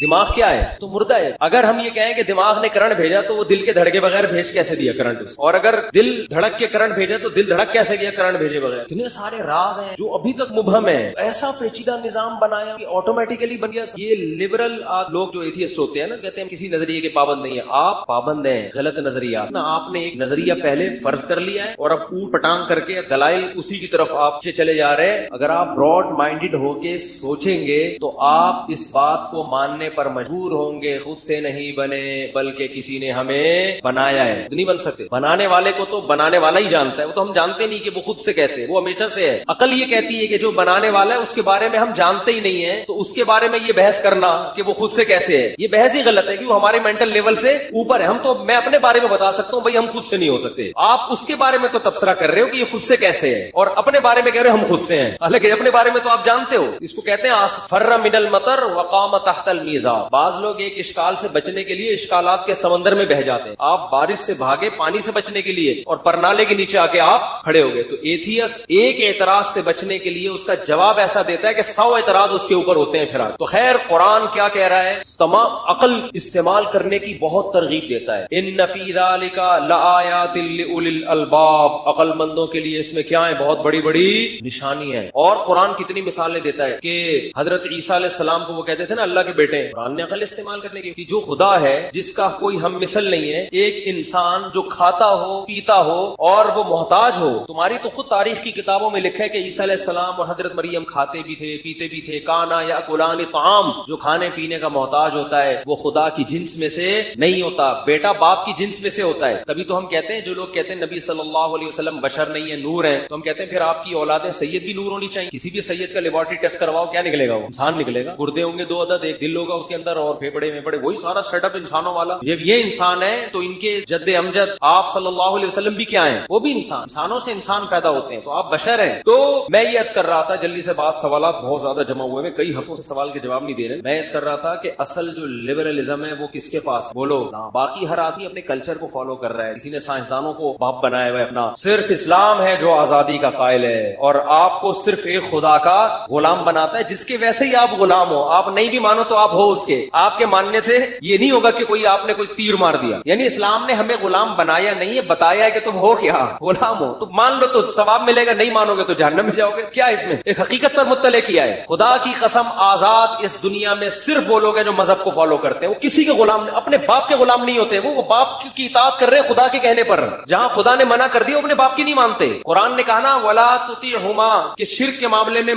دماغ کیا ہے, تو مردہ ہے. اگر ہم یہ کہیں کہ دماغ نے کرنٹ بھیجا تو وہ دل کے دھڑکے بغیر بھیج کیسے دیا کرنٹ اس, اور اگر دل دھڑک کے کرنٹ بھیجا تو دل دھڑک کیسے گیا کرنٹ بھیجے بغیر. اتنے سارے راز ہیں جو ابھی تک مبہم ہے. ایسا پیچیدہ نظام بنایا کہ آٹومیٹیکلی بن گیا. یہ لبرل لوگ جو ایتھیسٹ ہوتے ہیں نا, کہتے ہیں کسی نظریے کے پابند نہیں ہے. آپ پابند ہیں غلط نظریات نا. آپ نے ایک نظریہ پہلے فرض کر لیا ہے اور اب اوٹ پٹانگ کر کے دلائل اسی کی طرف آپ چلے جا رہے ہیں. اگر آپ براڈ مائنڈیڈ ہو کے سوچیں گے تو آپ اس بات کو ماننے پر مجبور ہوں گے, خود سے نہیں بنے بلکہ کسی نے ہمیں بنایا ہے. نہیں بن سکتے. بنانے والے کو تو بنانے والا ہی جانتا ہے, وہ تو ہم جانتے نہیں کہ وہ خود سے کیسے, وہ ہمیشہ سے ہے. عقل یہ کہتی ہے کہ جو بنانے والا ہے اس کے بارے میں ہم جانتے ہی نہیں ہیں, تو اس کے بارے میں یہ بحث کرنا کہ وہ خود سے کیسے ہے, یہ بحث ہی غلط ہے کہ وہ ہمارے مینٹل لیول سے اوپر ہے. ہم تو, میں اپنے بارے میں بتا سکتا ہوں بھائی ہم خود سے نہیں ہو سکتے, آپ اس کے بارے میں تو تبصرہ کر رہے ہو کہ یہ خود سے کیسے ہے, اور اپنے بارے میں کہہ رہے ہو ہم خود سے ہیں, حالانکہ اپنے بارے میں تو آپ جانتے ہو. اس کو کہتے ہیں فر من المطر وقام تحت المیزاب. بعض لوگ ایک اشکال سے بچنے کے لیے اشکالات کے سمندر میں بہ جاتے ہیں. آپ بارش سے بھاگے پانی سے بچنے کے لیے, اور پرنالے کے نیچے آ کے آپ کھڑے ہو گئے. تو ایتھیس ایک اعتراض سے بچنے کے لیے اس کا جواب ایسا دیتا ہے کہ 100 اعتراض اس کے اوپر ہوتے ہیں پھر. تو خیر, قرآن کیا کہہ رہا ہے, تمام عقل استعمال کرنے کی بہت ترغیب دیتا ہے. ان فی ذالک لآیات لأولی الالباب. عقل مندوں کے لیے اس میں کیا ہے, بہت بڑی بڑی نشانی ہے. اور قرآن کتنی مثالیں دیتا ہے کہ حضرت عیسیٰ علیہ السلام کو وہ کہتے تھے نا اللہ کے بیٹے. قرآن نے عقل استعمال کرنے کی, جو خدا ہے جس کا کوئی ہم مثل نہیں ہے, ایک انسان جو کھاتا ہو پیتا ہو اور وہ محتاج ہو. تمہاری تو خود تاریخ کی کتابوں میں لکھا ہے کہ عیسیٰ علیہ السلام اور حضرت مریم کھاتے بھی تھے پیتے بھی تھے. کانا یاکلان طعام, جو کھانے پینے کا محتاج ہوتا ہے وہ خدا کی جنس میں سے نہیں ہوتا, بیٹا باپ کی جنس میں سے ہوتا ہے. تبھی تو ہم کہتے ہیں, جو لوگ کہتے ہیں نبی صلی اللہ علیہ وسلم بشر نہیں ہے نور ہے, تو ہم کہتے ہیں پھر آپ کی اولادیں سید بھی نور ہونی چاہیے. کسی بھی سید کا لیبارٹری ٹیسٹ کرواؤ, کیا نکلے گا, وہ انسان نکلے گا. گردے ہوں گے 2 عدد, ایک دل ہوگا اس کے اندر اور پھیپڑے میں پڑے، وہی سارا سیٹ اپ انسانوں والا. یہ انسان ہے تو ان کے جد امجد آپ صلی اللہ علیہ وسلم بھی کیا ہیں؟ وہ بھی انسان. انسانوں سے انسان پیدا ہوتے ہیں، تو آپ بشر ہیں. تو میں یہ عرض کر رہا تھا، جلدی سے بات، سوالات بہت زیادہ جمع ہوئے ہیں، کئی ہفتوں سے سوال کے جواب نہیں دے رہے. میں عرض کر رہا تھا کہ اصل جو لبرلزم ہے وہ کس کے پاس؟ بولو. باقی ہر آدمی اپنے کلچر کو فالو کر رہا ہے، کسی نے سائنسدانوں کو باپ بنایا ہوا ہے اپنا. صرف اسلام ہے جو آزادی کا قائل ہے اور آپ کو صرف ایک خدا کا غلام بناتا ہے، جس کے ویسے ہی آپ غلام ہو. آپ نہیں بھی مانو تو آپ ہو اس کے. آپ کے ماننے سے یہ نہیں ہوگا کہ کوئی آپ نے کوئی تیر مار دیا. یعنی اسلام نے ہمیں غلام بنایا نہیں ہے، بتایا ہے کہ تم ہو کیا؟ غلام ہو. تو مان لو تو ثواب ملے گا، نہیں مانو گے تو جہنم میں جاؤ گے. کیا اس میں ایک حقیقت پر مطلع کیا ہے. خدا کی قسم، آزاد اس دنیا میں صرف وہ لوگ ہیں جو مذہب کو فالو کرتے ہیں. وہ کسی کے غلام، اپنے باپ کے غلام نہیں ہوتے. وہ باپ کی اطاعت کر رہے ہیں خدا کے کہنے پر. جہاں خدا نے منع کر دیا وہ اپنے باپ کی نہیں مانتے. قرآن نے کہا نا وَلَا تُطِعْهُمَا، کہ شرک کے معاملے میں